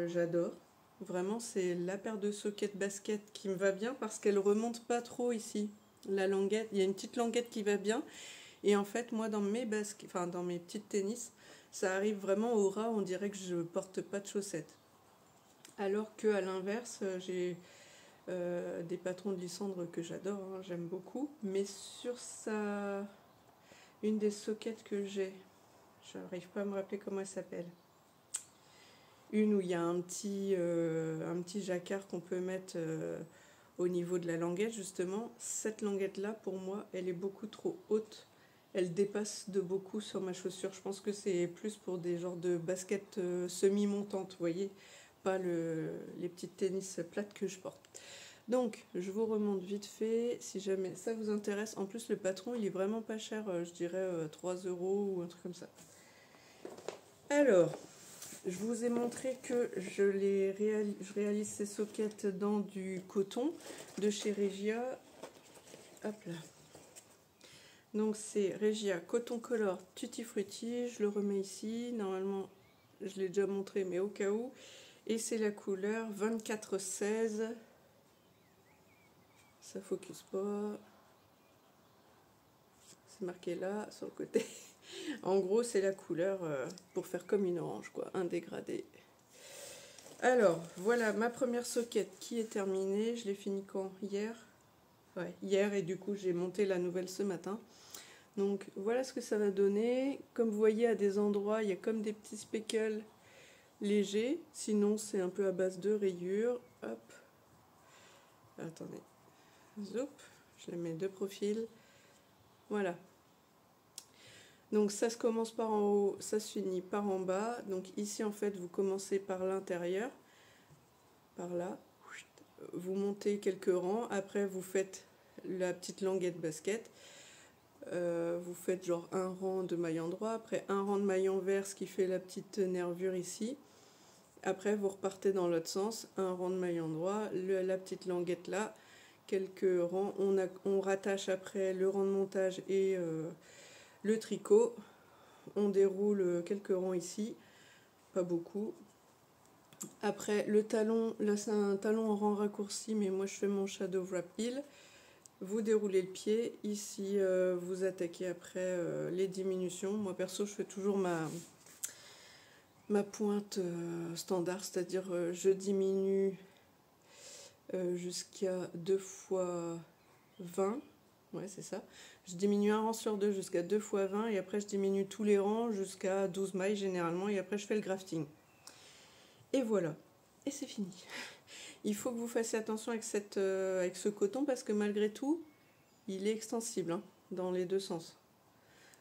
j'adore. Vraiment, c'est la paire de sockets basket qui me va bien parce qu'elle remonte pas trop ici. La languette, il y a une petite languette qui va bien. Et en fait, moi, dans mes baskets, enfin dans mes petites tennis, ça arrive vraiment au ras, on dirait que je porte pas de chaussettes. Alors que à l'inverse, j'ai des patrons de Lysandre que j'adore, hein, j'aime beaucoup. Mais sur une des sockets que j'ai, je n'arrive pas à me rappeler comment elle s'appelle. Une où il y a un petit jacquard qu'on peut mettre au niveau de la languette, justement. Cette languette-là, pour moi, elle est beaucoup trop haute. Elle dépasse de beaucoup sur ma chaussure. Je pense que c'est plus pour des genres de baskets semi-montantes, vous voyez, pas les petites tennis plates que je porte. Donc, je vous remonte vite fait, si jamais ça vous intéresse. En plus, le patron, il est vraiment pas cher, je dirais 3 € ou un truc comme ça. Alors, je vous ai montré que je réalise ces sockets dans du coton de chez Regia. Hop là. Donc c'est Regia Coton Color Tutti Frutti. Je le remets ici. Normalement, je l'ai déjà montré, mais au cas où. Et c'est la couleur 24-16. Ça focus pas. C'est marqué là, sur le côté. En gros, c'est la couleur pour faire comme une orange, quoi, un dégradé. Alors, voilà ma première socket qui est terminée. Je l'ai fini quand? Hier? Ouais, hier, et du coup, j'ai monté la nouvelle ce matin. Donc, voilà ce que ça va donner. Comme vous voyez, à des endroits, il y a comme des petits speckles légers. Sinon, c'est un peu à base de rayures. Hop. Attendez. Zoup. Je les mets de profil. Voilà. Donc ça se commence par en haut, ça se finit par en bas. Donc ici en fait vous commencez par l'intérieur, par là. Vous montez quelques rangs, après vous faites la petite languette basket. Vous faites genre un rang de mailles endroit, après un rang de mailles envers, ce qui fait la petite nervure ici. Après, vous repartez dans l'autre sens, un rang de maille endroit, la petite languette là, quelques rangs. On rattache après le rang de montage et le tricot. On déroule quelques rangs ici, pas beaucoup. Après, le talon, là c'est un talon en rang raccourci, mais moi je fais mon shadow wrap heel. Vous déroulez le pied. Ici, vous attaquez après les diminutions. Moi perso, je fais toujours ma pointe standard, c'est-à-dire je diminue jusqu'à 2 fois 20. Ouais, c'est ça. Je diminue un rang sur deux jusqu'à 2 fois 20 et après je diminue tous les rangs jusqu'à 12 mailles généralement et après je fais le grafting. Et voilà. Et c'est fini. Il faut que vous fassiez attention avec ce coton parce que malgré tout, il est extensible hein, dans les deux sens.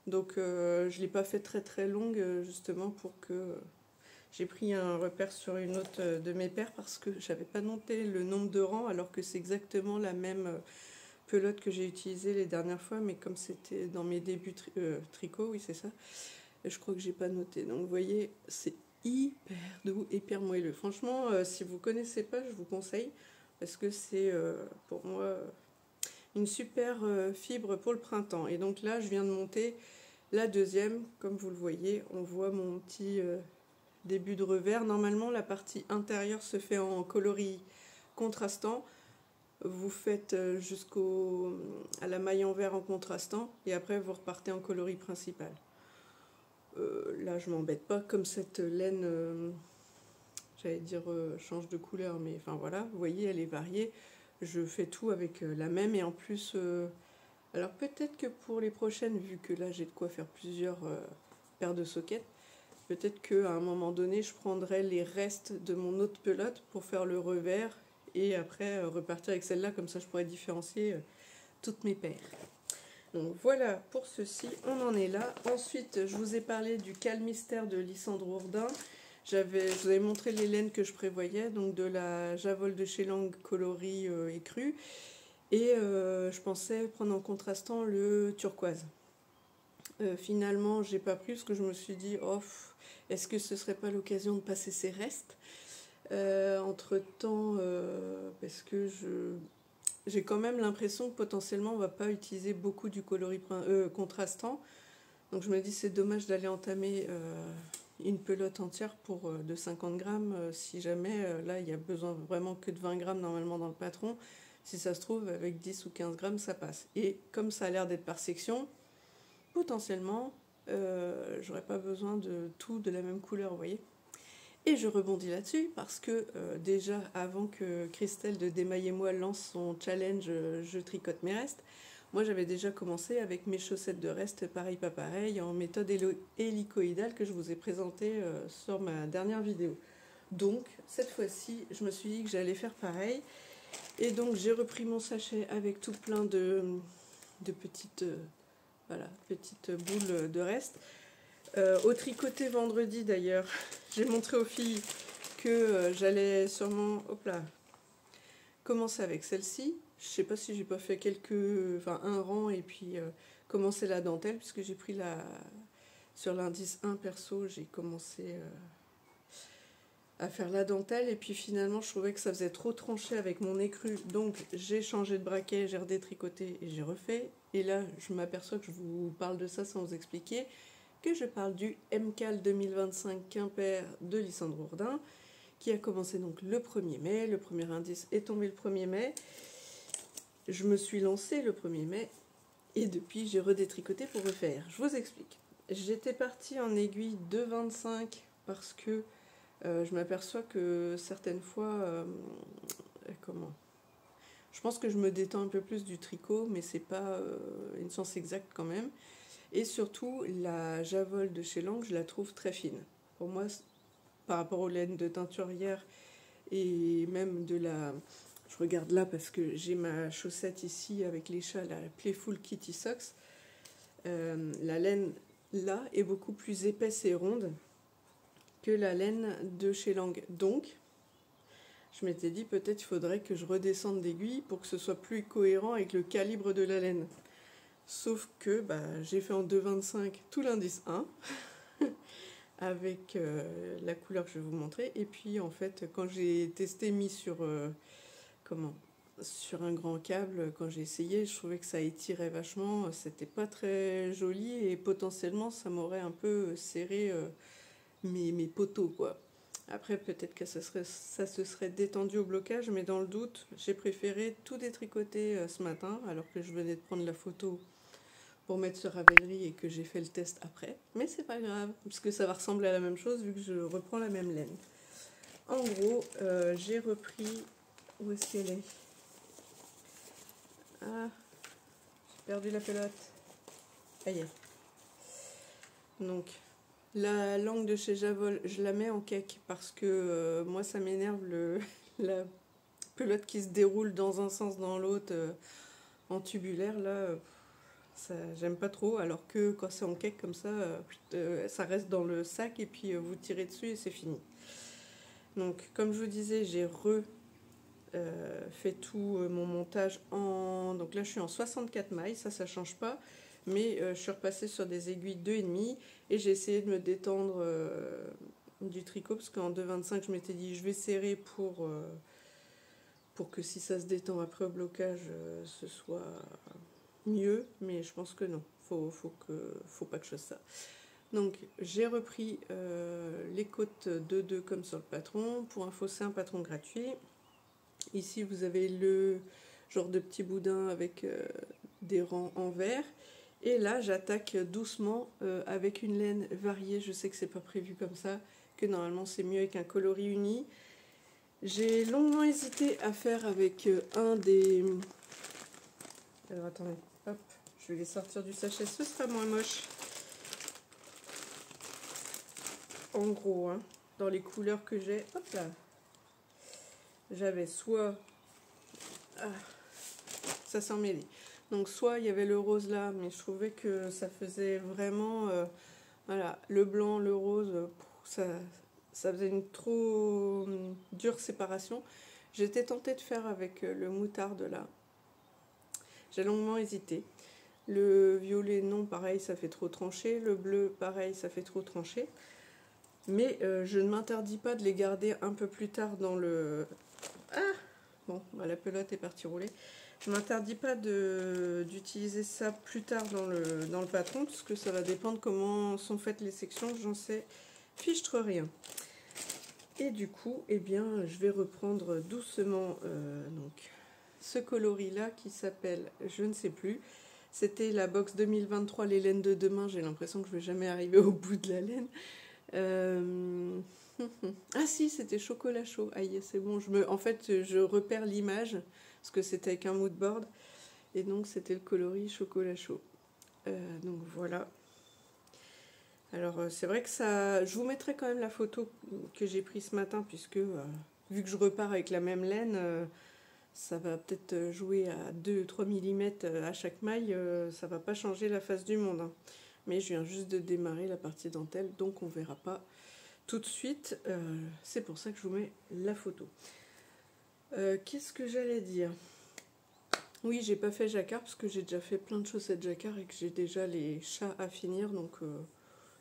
Donc je ne l'ai pas fait très très longue justement pour que... J'ai pris un repère sur une autre de mes paires parce que j'avais pas noté le nombre de rangs alors que c'est exactement la même pelote que j'ai utilisée les dernières fois, mais comme c'était dans mes débuts tricot, oui c'est ça, je crois que j'ai pas noté. Donc vous voyez, c'est hyper doux, hyper moelleux. Franchement, si vous connaissez pas, je vous conseille parce que c'est pour moi une super fibre pour le printemps. Et donc là, je viens de monter la deuxième, comme vous le voyez, on voit mon petit... début de revers. Normalement, la partie intérieure se fait en coloris contrastant. Vous faites à la maille en vert en contrastant et après vous repartez en coloris principal. Là, je m'embête pas comme cette laine, j'allais dire change de couleur, mais enfin voilà, vous voyez, elle est variée. Je fais tout avec la même et en plus, alors peut-être que pour les prochaines, vu que là j'ai de quoi faire plusieurs paires de sockets, peut-être qu'à un moment donné, je prendrai les restes de mon autre pelote pour faire le revers et après repartir avec celle-là, comme ça je pourrais différencier toutes mes paires. Donc voilà pour ceci, on en est là. Ensuite, je vous ai parlé du Calmystère de Lysandre Hourdin. Je vous avais montré les laines que je prévoyais, donc de la Javol de chez Lang coloris écru. Et je pensais prendre en contrastant le turquoise. Finalement, j'ai pas pris parce que je me suis dit, oh, est-ce que ce serait pas l'occasion de passer ces restes entre temps, parce que j'ai quand même l'impression que potentiellement on va pas utiliser beaucoup du coloris contrastant. Donc je me dis c'est dommage d'aller entamer une pelote entière de 50 grammes si jamais là il y a besoin vraiment que de 20 grammes normalement dans le patron. Si ça se trouve avec 10 ou 15 grammes ça passe. Et comme ça a l'air d'être par section, potentiellement j'aurais pas besoin de tout de la même couleur, vous voyez. Et je rebondis là-dessus parce que déjà avant que Christelle de Démaillez-moi lance son challenge je tricote mes restes, moi j'avais déjà commencé avec mes chaussettes de reste pareil pas pareil en méthode hélicoïdale que je vous ai présenté sur ma dernière vidéo. Donc cette fois-ci je me suis dit que j'allais faire pareil et donc j'ai repris mon sachet avec tout plein de petites, petites boules de reste. Au tricoté vendredi d'ailleurs, j'ai montré aux filles que j'allais sûrement commencer avec celle-ci. Je sais pas si j'ai pas fait un rang et puis commencer la dentelle puisque j'ai pris sur l'indice 1 perso, j'ai commencé à faire la dentelle et puis finalement je trouvais que ça faisait trop tranché avec mon écru, donc j'ai changé de braquet, j'ai redétricoté et j'ai refait. Et là je m'aperçois que je vous parle de ça sans vous expliquer que je parle du MCAL 2025 Quimper de Lysandre Hourdin, qui a commencé donc le 1er mai. Le premier indice est tombé le 1er mai. Je me suis lancée le 1er mai et depuis j'ai redétricoté pour refaire. Je vous explique. J'étais partie en aiguille 2,25 parce que je m'aperçois que certaines fois, je pense que je me détends un peu plus du tricot, mais c'est pas une science exacte quand même. Et surtout, la Javol de chez Lang, je la trouve très fine. Pour moi, par rapport aux laines de teinturière et même de la... Je regarde là parce que j'ai ma chaussette ici avec les chats, la Playful Kitty Socks. La laine là est beaucoup plus épaisse et ronde que la laine de chez Lang. Donc, je m'étais dit peut-être il faudrait que je redescende d'aiguille pour que ce soit plus cohérent avec le calibre de la laine. Sauf que j'ai fait en 2,25 tout l'indice 1. avec la couleur que je vais vous montrer. Et puis en fait, quand j'ai testé mis sur sur un grand câble, quand j'ai essayé, je trouvais que ça étirait vachement, c'était pas très joli et potentiellement ça m'aurait un peu serré mes poteaux quoi. Après peut-être que ça se serait détendu au blocage, mais dans le doute, j'ai préféré tout détricoter ce matin alors que je venais de prendre la photo pour mettre sur Ravelry et que j'ai fait le test après. Mais c'est pas grave, puisque ça va ressembler à la même chose vu que je reprends la même laine. En gros, j'ai repris... Où est-ce qu'elle est? Ah, j'ai perdu la pelote. Aïe. Donc, la langue de chez Javol, je la mets en cake parce que moi, ça m'énerve la pelote qui se déroule dans un sens, dans l'autre, en tubulaire. Là, ça, j'aime pas trop. Alors que quand c'est en cake comme ça reste dans le sac et puis vous tirez dessus et c'est fini. Donc, comme je vous disais, j'ai fait tout mon montage en... Donc là, je suis en 64 mailles, ça change pas. Mais je suis repassée sur des aiguilles 2,5 et j'ai essayé de me détendre du tricot parce qu'en 2,25, je m'étais dit je vais serrer pour que si ça se détend après au blocage, ce soit mieux. Mais je pense que non, faut pas que je fasse ça. Donc j'ai repris les côtes 2,2 comme sur le patron. Pour info, c'est un patron gratuit. Ici, vous avez le genre de petit boudin avec des rangs en vert. Et là, j'attaque doucement avec une laine variée. Je sais que c'est pas prévu comme ça, que normalement c'est mieux avec un coloris uni. J'ai longuement hésité à faire avec un des... Alors attendez, hop, je vais les sortir du sachet, ce sera moins moche. En gros, hein, dans les couleurs que j'ai, hop là, j'avais soit... Ah, ça s'en mêlait. Donc soit il y avait le rose là, mais je trouvais que ça faisait vraiment... voilà, le blanc, le rose, ça faisait une trop dure séparation. J'étais tentée de faire avec le moutarde là. J'ai longuement hésité. Le violet, non, pareil, ça fait trop tranché. Le bleu, pareil, ça fait trop tranché. Mais je ne m'interdis pas de les garder un peu plus tard dans le... Ah bon, bah, la pelote est partie rouler. Je ne m'interdis pas d'utiliser ça plus tard dans le patron, parce que ça va dépendre comment sont faites les sections, j'en sais fichtre rien. Et du coup, eh bien, je vais reprendre doucement donc, ce coloris-là qui s'appelle, je ne sais plus, c'était la box 2023, les laines de demain, j'ai l'impression que je ne vais jamais arriver au bout de la laine. Ah si, c'était chocolat chaud. Aïe, c'est bon. En fait, je repère l'image parce que c'était avec un mood board et donc c'était le coloris chocolat chaud. Donc voilà. Alors c'est vrai que ça... Je vous mettrai quand même la photo que j'ai prise ce matin puisque vu que je repars avec la même laine, ça va peut-être jouer à 2-3 mm à chaque maille. Ça va pas changer la face du monde. Hein. Mais je viens juste de démarrer la partie dentelle, donc on verra pas tout de suite. C'est pour ça que je vous mets la photo. Qu'est-ce que j'allais dire? Oui, j'ai pas fait jacquard parce que j'ai déjà fait plein de chaussettes jacquard et que j'ai déjà les chats à finir, donc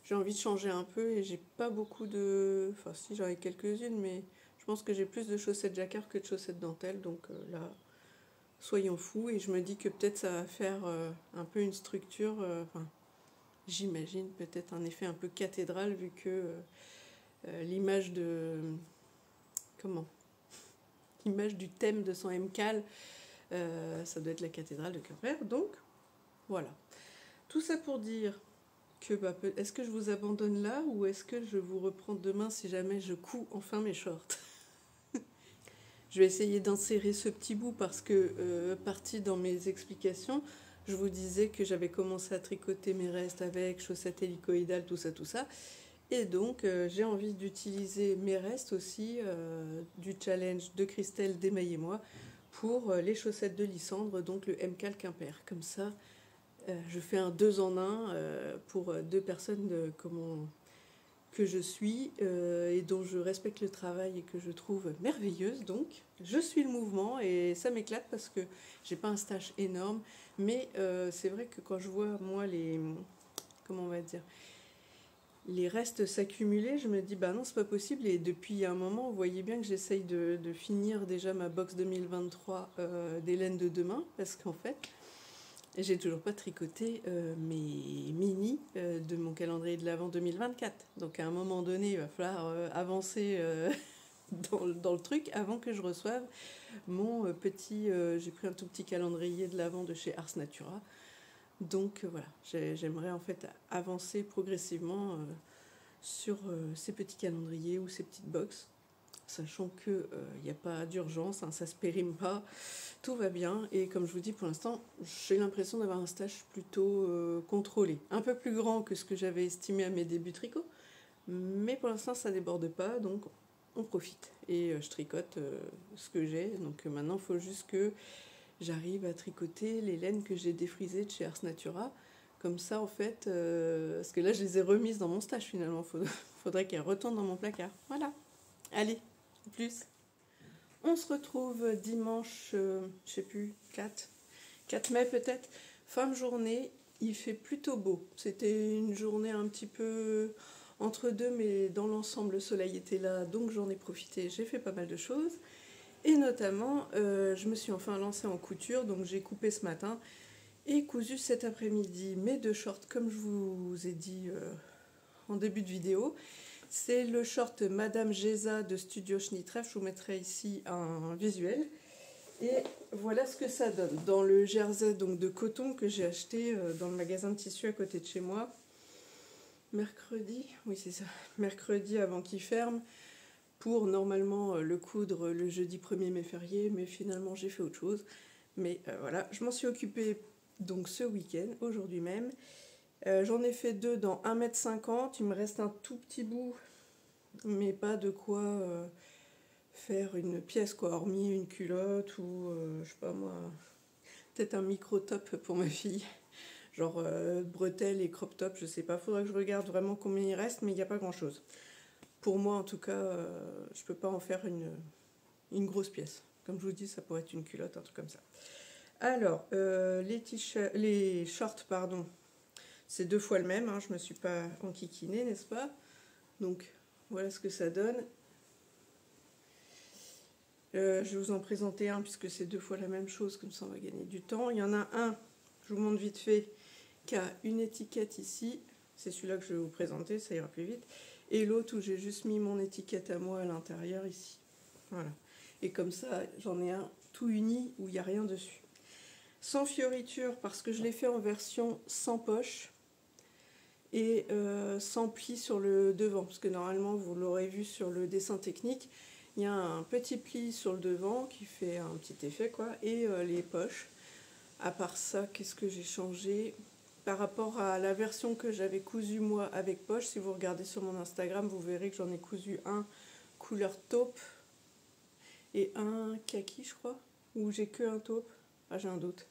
j'ai envie de changer un peu et j'ai pas beaucoup de... Enfin si, j'en ai quelques-unes, mais je pense que j'ai plus de chaussettes jacquard que de chaussettes dentelle, donc là, soyons fous. Et je me dis que peut-être ça va faire un peu une structure... Enfin, j'imagine peut-être un effet un peu cathédral vu que l'image de... Comment? L'image du thème de son MCAL, ça doit être la cathédrale de Quimper. Donc, voilà. Tout ça pour dire que est-ce que je vous abandonne là ou est-ce que je vous reprends demain si jamais je couds enfin mes shorts? Je vais essayer d'insérer ce petit bout parce que, partie dans mes explications, je vous disais que j'avais commencé à tricoter mes restes avec chaussettes hélicoïdales, tout ça. Et donc, j'ai envie d'utiliser mes restes aussi du challenge de Christelle d'Émaillez-moi pour les chaussettes de Lysandre, donc le MCAL Quimper. Comme ça, je fais un 2 en 1 pour 2 personnes que je suis et dont je respecte le travail et que je trouve merveilleuse. Donc, je suis le mouvement et ça m'éclate parce que j'ai pas un stash énorme. Mais c'est vrai que quand je vois, moi, comment on va dire, les restes s'accumulaient, je me dis bah non c'est pas possible, et depuis un moment vous voyez bien que j'essaye de finir déjà ma box 2023 des laines de demain, parce qu'en fait j'ai toujours pas tricoté mes mini de mon calendrier de l'Avent 2024, donc à un moment donné il va falloir avancer dans le truc avant que je reçoive mon petit, j'ai pris un tout petit calendrier de l'Avent de chez Ars Natura. Donc voilà, j'aimerais en fait avancer progressivement sur ces petits calendriers ou ces petites boxes, sachant qu'il n'y a pas d'urgence, hein, ça se périme pas, tout va bien. Et comme je vous dis, pour l'instant, j'ai l'impression d'avoir un stage plutôt contrôlé. Un peu plus grand que ce que j'avais estimé à mes débuts tricot, mais pour l'instant ça déborde pas, donc on profite. Et je tricote ce que j'ai, donc maintenant il faut juste que j'arrive à tricoter les laines que j'ai défrisées de chez Ars Natura. Comme ça, en fait, parce que là, je les ai remises dans mon stage finalement. Faudrait qu'elles retournent dans mon placard. Voilà. Allez, plus. On se retrouve dimanche, je sais plus, 4 mai peut-être. Fin de journée, il fait plutôt beau. C'était une journée un petit peu entre deux, mais dans l'ensemble, le soleil était là, donc j'en ai profité. J'ai fait pas mal de choses. Et notamment, je me suis enfin lancée en couture, donc j'ai coupé ce matin et cousu cet après-midi mes 2 shorts, comme je vous ai dit en début de vidéo. C'est le short Madame Geza de Studio Schnittreff, je vous mettrai ici un visuel. Et voilà ce que ça donne dans le jersey donc, de coton que j'ai acheté dans le magasin de tissu à côté de chez moi. Mercredi, oui c'est ça, mercredi avant qu'il ferme, pour normalement le coudre le jeudi 1er mai férié, mais finalement j'ai fait autre chose. Mais voilà, je m'en suis occupée donc ce week-end, aujourd'hui même. J'en ai fait 2 dans 1,50 m, il me reste un tout petit bout, mais pas de quoi faire une pièce, quoi, hormis une culotte ou, je sais pas moi, peut-être un micro-top pour ma fille. Genre bretelles et crop top, je sais pas, faudrait que je regarde vraiment combien il reste, mais il n'y a pas grand-chose. Pour moi, en tout cas, je peux pas en faire une grosse pièce. Comme je vous dis, ça pourrait être une culotte, un truc comme ça. Alors, les shorts, pardon, c'est 2 fois le même, hein, je me suis pas enquiquinée, n'est-ce pas? Donc, voilà ce que ça donne. Je vais vous en présenter un, puisque c'est 2 fois la même chose, comme ça on va gagner du temps. Il y en a un, je vous montre vite fait, qui a une étiquette ici. C'est celui-là que je vais vous présenter, ça ira plus vite. Et l'autre où j'ai juste mis mon étiquette à moi à l'intérieur ici. Voilà. Et comme ça, j'en ai un tout uni où il n'y a rien dessus. Sans fioriture, parce que je l'ai fait en version sans poche et sans pli sur le devant. Parce que normalement, vous l'aurez vu sur le dessin technique, il y a un petit pli sur le devant qui fait un petit effet, quoi. Et les poches. À part ça, qu'est-ce que j'ai changé ? Par rapport à la version que j'avais cousue moi avec poche, si vous regardez sur mon Instagram, vous verrez que j'en ai cousu un couleur taupe et un kaki, je crois, ou j'ai que un taupe. Ah, j'ai un doute.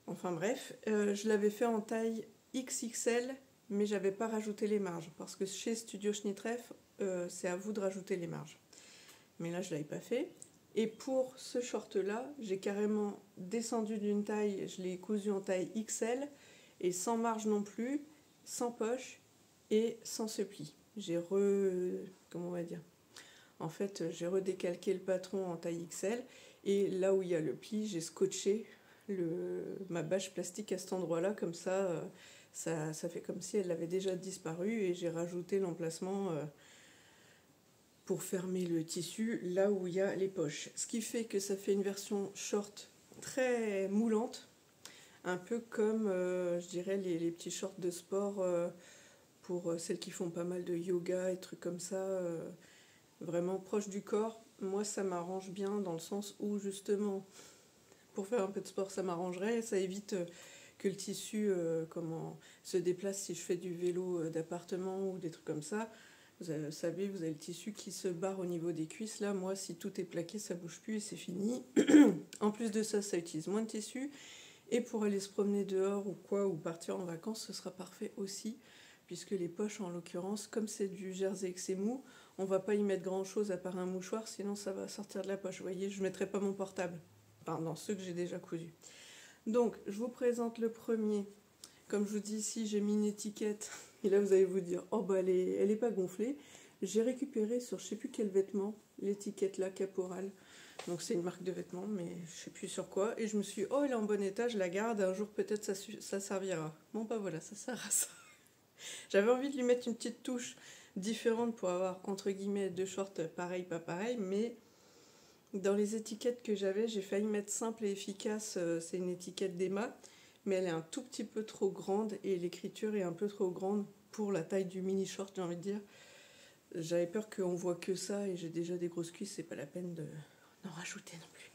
Enfin bref, je l'avais fait en taille XXL, mais j'avais pas rajouté les marges, parce que chez Studio Schnittreff, c'est à vous de rajouter les marges. Mais là, je l'avais pas fait. Et pour ce short-là, j'ai carrément descendu d'une taille, je l'ai cousu en taille XL, et sans marge non plus, sans poche et sans ce pli. Comment on va dire ? En fait, j'ai redécalqué le patron en taille XL, et là où il y a le pli, j'ai scotché ma bâche plastique à cet endroit-là, comme ça, ça fait comme si elle avait déjà disparu, et j'ai rajouté l'emplacement pour fermer le tissu là où il y a les poches. Ce qui fait que ça fait une version short très moulante, un peu comme, je dirais, les petits shorts de sport pour celles qui font pas mal de yoga et trucs comme ça, vraiment proche du corps. Moi, ça m'arrange bien dans le sens où, justement, pour faire un peu de sport, ça m'arrangerait. Ça évite que le tissu se déplace si je fais du vélo d'appartement ou des trucs comme ça. Vous savez, vous avez le tissu qui se barre au niveau des cuisses. Là, moi, si tout est plaqué, ça bouge plus et c'est fini. En plus de ça, ça utilise moins de tissu. Et pour aller se promener dehors ou quoi, ou partir en vacances, ce sera parfait aussi. Puisque les poches, en l'occurrence, comme c'est du jersey et que c'est mou, on va pas y mettre grand-chose à part un mouchoir, sinon ça va sortir de la poche. Vous voyez, je ne mettrai pas mon portable. Enfin, dans ceux que j'ai déjà cousus. Donc, je vous présente le premier. comme je vous dis ici, j'ai mis une étiquette. Et là, vous allez vous dire, oh bah elle est pas gonflée. J'ai récupéré sur je sais plus quel vêtement l'étiquette là, Caporal. Donc c'est une marque de vêtements, mais je sais plus sur quoi. Et je me suis dit, oh elle est en bon état, je la garde, un jour peut-être ça servira. Bon bah voilà, ça sert à ça. J'avais envie de lui mettre une petite touche différente pour avoir entre guillemets deux shorts pareil, pas pareil, mais dans les étiquettes que j'avais, j'ai failli mettre simple et efficace, c'est une étiquette d'Emma, mais elle est un tout petit peu trop grande et l'écriture est un peu trop grande pour la taille du mini short, j'ai envie de dire. J'avais peur qu'on voit que ça et j'ai déjà des grosses cuisses, c'est pas la peine d'en rajouter non plus.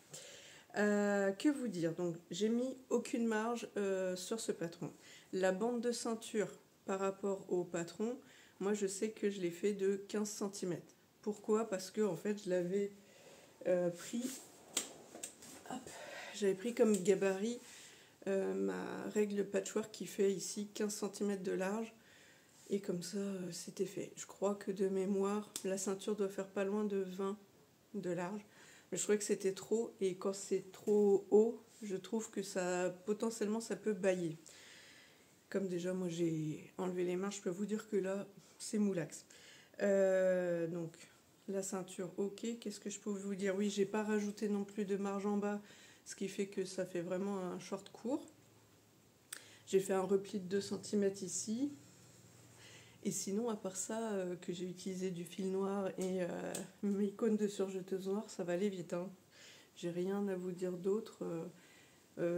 Que vous dire? Donc j'ai mis aucune marge sur ce patron. La bande de ceinture par rapport au patron, moi je sais que je l'ai fait de 15 cm. Pourquoi? Parce que en fait je l'avais pris, j'avais pris comme gabarit ma règle patchwork qui fait ici 15 cm de large. Et comme ça, c'était fait. Je crois que de mémoire, la ceinture doit faire pas loin de 20 de large. Mais je trouvais que c'était trop. Et quand c'est trop haut, je trouve que ça potentiellement, ça peut bailler. Comme déjà, moi, j'ai enlevé les mains, je peux vous dire que là, c'est moulax. Donc, la ceinture, ok. Qu'est-ce que je peux vous dire? Oui, j'ai pas rajouté non plus de marge en bas, ce qui fait que ça fait vraiment un short court. J'ai fait un repli de 2 cm ici. Et sinon, à part ça, que j'ai utilisé du fil noir et mes cônes de surjeteuse noire, ça va aller vite. Hein. J'ai rien à vous dire d'autre.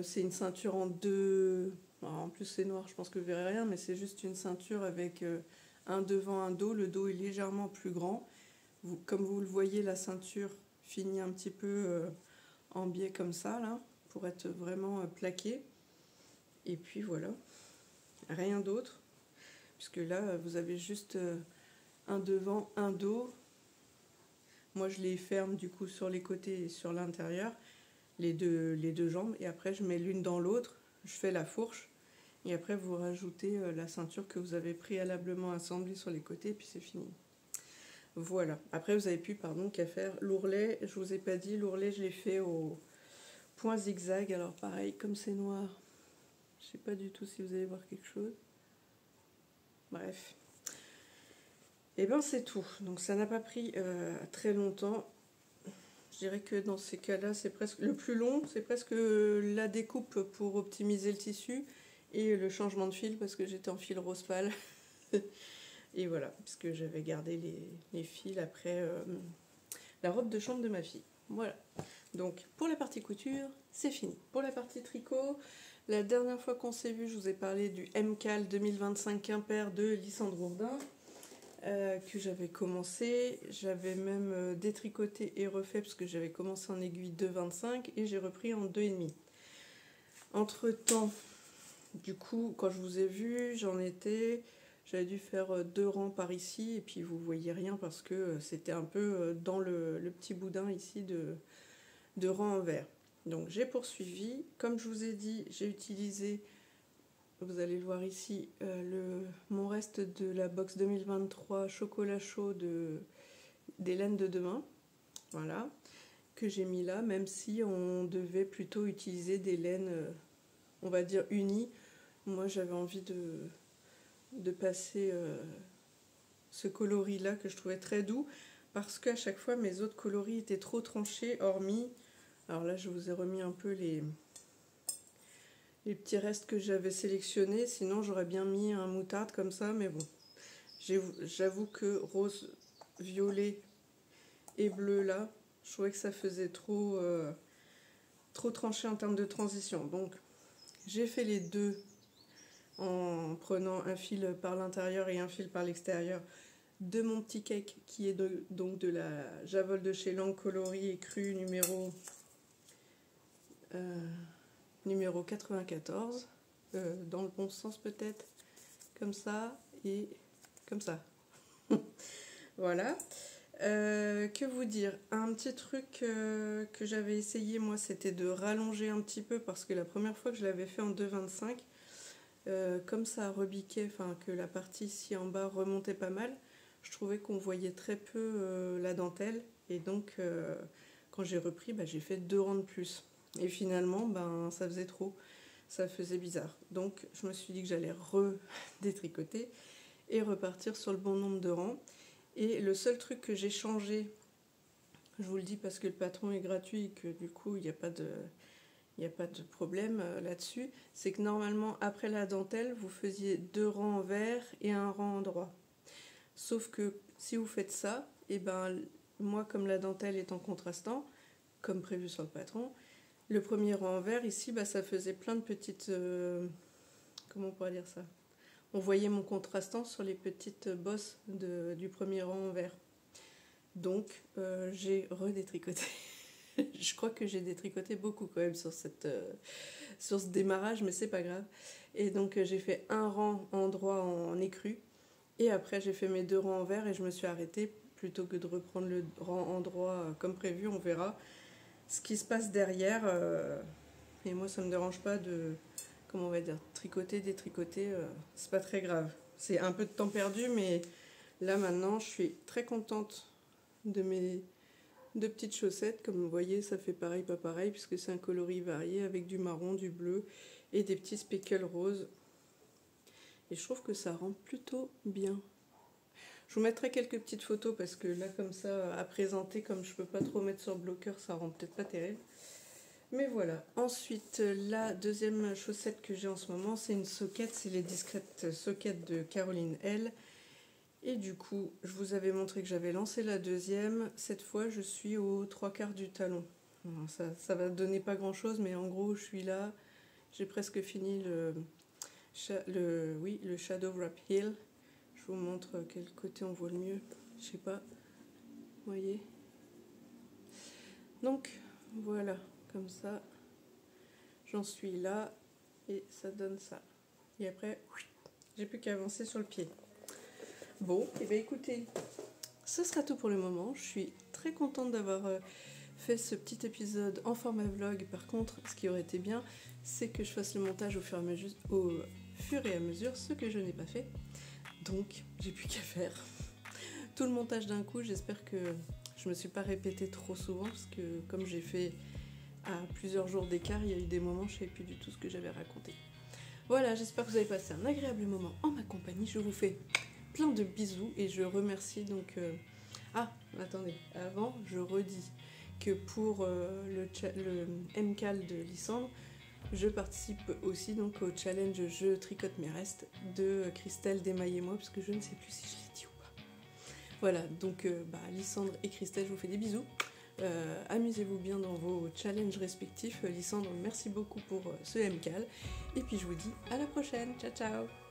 C'est une ceinture en deux. Alors, en plus, c'est noir, je pense que vous verrez rien, mais c'est juste une ceinture avec un devant, un dos. Le dos est légèrement plus grand. Comme vous le voyez, la ceinture finit un petit peu en biais comme ça, là, pour être vraiment plaquée. Et puis voilà, rien d'autre. Puisque là, vous avez juste un devant, un dos. Moi, je les ferme du coup sur les côtés et sur l'intérieur, les deux jambes. Et après, je mets l'une dans l'autre. Je fais la fourche. Et après, vous rajoutez la ceinture que vous avez préalablement assemblée sur les côtés. Et puis, c'est fini. Voilà. Après, vous avez plus, qu'à faire l'ourlet. Je vous ai pas dit, l'ourlet, je l'ai fait au point zigzag. Alors, pareil, comme c'est noir, je sais pas du tout si vous allez voir quelque chose. Bref. Et ben c'est tout. Donc ça n'a pas pris très longtemps. Je dirais que dans ces cas-là, c'est presque le plus long, c'est presque la découpe pour optimiser le tissu et le changement de fil parce que j'étais en fil rose pâle. Et voilà, puisque j'avais gardé les fils après la robe de chambre de ma fille. Voilà. Donc pour la partie couture, c'est fini. Pour la partie tricot, la dernière fois qu'on s'est vu, je vous ai parlé du MCAL 2025 Quimper de Lysandre Ourdin. Que j'avais commencé, j'avais même détricoté et refait parce que j'avais commencé en aiguille 2,25 et j'ai repris en 2,5. Entre temps, du coup, quand je vous ai vu, j'avais dû faire 2 rangs par ici et puis vous voyez rien parce que c'était un peu dans le petit boudin ici de rang en vert. Donc j'ai poursuivi, comme je vous ai dit, j'ai utilisé. Vous allez le voir ici, mon reste de la box 2023 chocolat chaud des laines de demain. Voilà, que j'ai mis là, même si on devait plutôt utiliser des laines, on va dire unies. Moi, j'avais envie de passer ce coloris-là que je trouvais très doux, parce qu'à chaque fois, mes autres coloris étaient trop tranchés, hormis... Alors là, je vous ai remis un peu les petits restes que j'avais sélectionnés, sinon j'aurais bien mis un moutarde comme ça, mais bon, j'avoue que rose, violet et bleu là, je trouvais que ça faisait trop tranché en termes de transition. Donc j'ai fait les deux en prenant un fil par l'intérieur et un fil par l'extérieur de mon petit cake qui est donc de la Javol de chez Langue Coloris et Cru numéro 94, dans le bon sens peut-être, comme ça et comme ça. Voilà. Que vous dire? Un petit truc que j'avais essayé moi, c'était de rallonger un petit peu parce que la première fois que je l'avais fait en 2,25, comme ça rebiquait, enfin que la partie ici en bas remontait pas mal, je trouvais qu'on voyait très peu la dentelle et donc quand j'ai repris, j'ai fait 2 rangs de plus. Et finalement, ça faisait trop. ça faisait bizarre. Donc je me suis dit que j'allais redétricoter et repartir sur le bon nombre de rangs. Et le seul truc que j'ai changé, je vous le dis parce que le patron est gratuit et que du coup il n'y a pas de problème là-dessus, c'est que normalement après la dentelle vous faisiez 2 rangs envers et un rang endroit. Sauf que si vous faites ça, et ben moi comme la dentelle est en contrastant, comme prévu sur le patron, le premier rang envers ici, ça faisait plein de petites... comment on pourrait dire ça? On voyait mon contrastant sur les petites bosses du premier rang envers. Donc j'ai redétricoté. Je crois que j'ai détricoté beaucoup quand même sur ce démarrage, mais c'est pas grave. Et donc j'ai fait un rang endroit en écru. Et après j'ai fait mes 2 rangs envers et je me suis arrêtée. Plutôt que de reprendre le rang endroit comme prévu, on verra ce qui se passe derrière. Et moi ça me dérange pas de, comment on va dire, tricoter, détricoter, c'est pas très grave. C'est un peu de temps perdu, mais là maintenant je suis très contente de mes 2 petites chaussettes. Comme vous voyez, ça fait pareil, pas pareil, puisque c'est un coloris varié avec du marron, du bleu et des petits speckles roses. Et je trouve que ça rend plutôt bien. Je vous mettrai quelques petites photos parce que là, comme ça, à présenter, comme je peux pas trop mettre sur bloqueur, ça rend peut-être pas terrible. Mais voilà. Ensuite, la deuxième chaussette que j'ai en ce moment, c'est une socket. C'est les discrètes sockets de Caroline L. Et du coup, je vous avais montré que j'avais lancé la deuxième. Cette fois, je suis aux 3/4 du talon. Ça va donner pas grand-chose, mais en gros, je suis là. J'ai presque fini le Shadow Wrap Heel. Je vous montre quel côté on voit le mieux. Je sais pas. Vous voyez? Donc, voilà. Comme ça, j'en suis là. Et ça donne ça. Et après, j'ai plus qu'à avancer sur le pied. Bon, et bien écoutez, ce sera tout pour le moment. Je suis très contente d'avoir fait ce petit épisode en format vlog. Par contre, ce qui aurait été bien, c'est que je fasse le montage au fur et à mesure, ce que je n'ai pas fait. Donc, j'ai plus qu'à faire tout le montage d'un coup. J'espère que je me suis pas répétée trop souvent, parce que comme j'ai fait à plusieurs jours d'écart, il y a eu des moments où je ne savais plus du tout ce que j'avais raconté. Voilà, j'espère que vous avez passé un agréable moment en ma compagnie. Je vous fais plein de bisous et je remercie donc... Ah, attendez, avant, je redis que pour le MCAL de Lysandre, je participe aussi donc au challenge Je tricote mes restes de Christelle, Desmailles et moi, parce que je ne sais plus si je l'ai dit ou pas. Voilà, donc Lysandre et Christelle, je vous fais des bisous. Amusez-vous bien dans vos challenges respectifs. Lysandre, merci beaucoup pour ce MCAL. Et puis je vous dis à la prochaine. Ciao, ciao!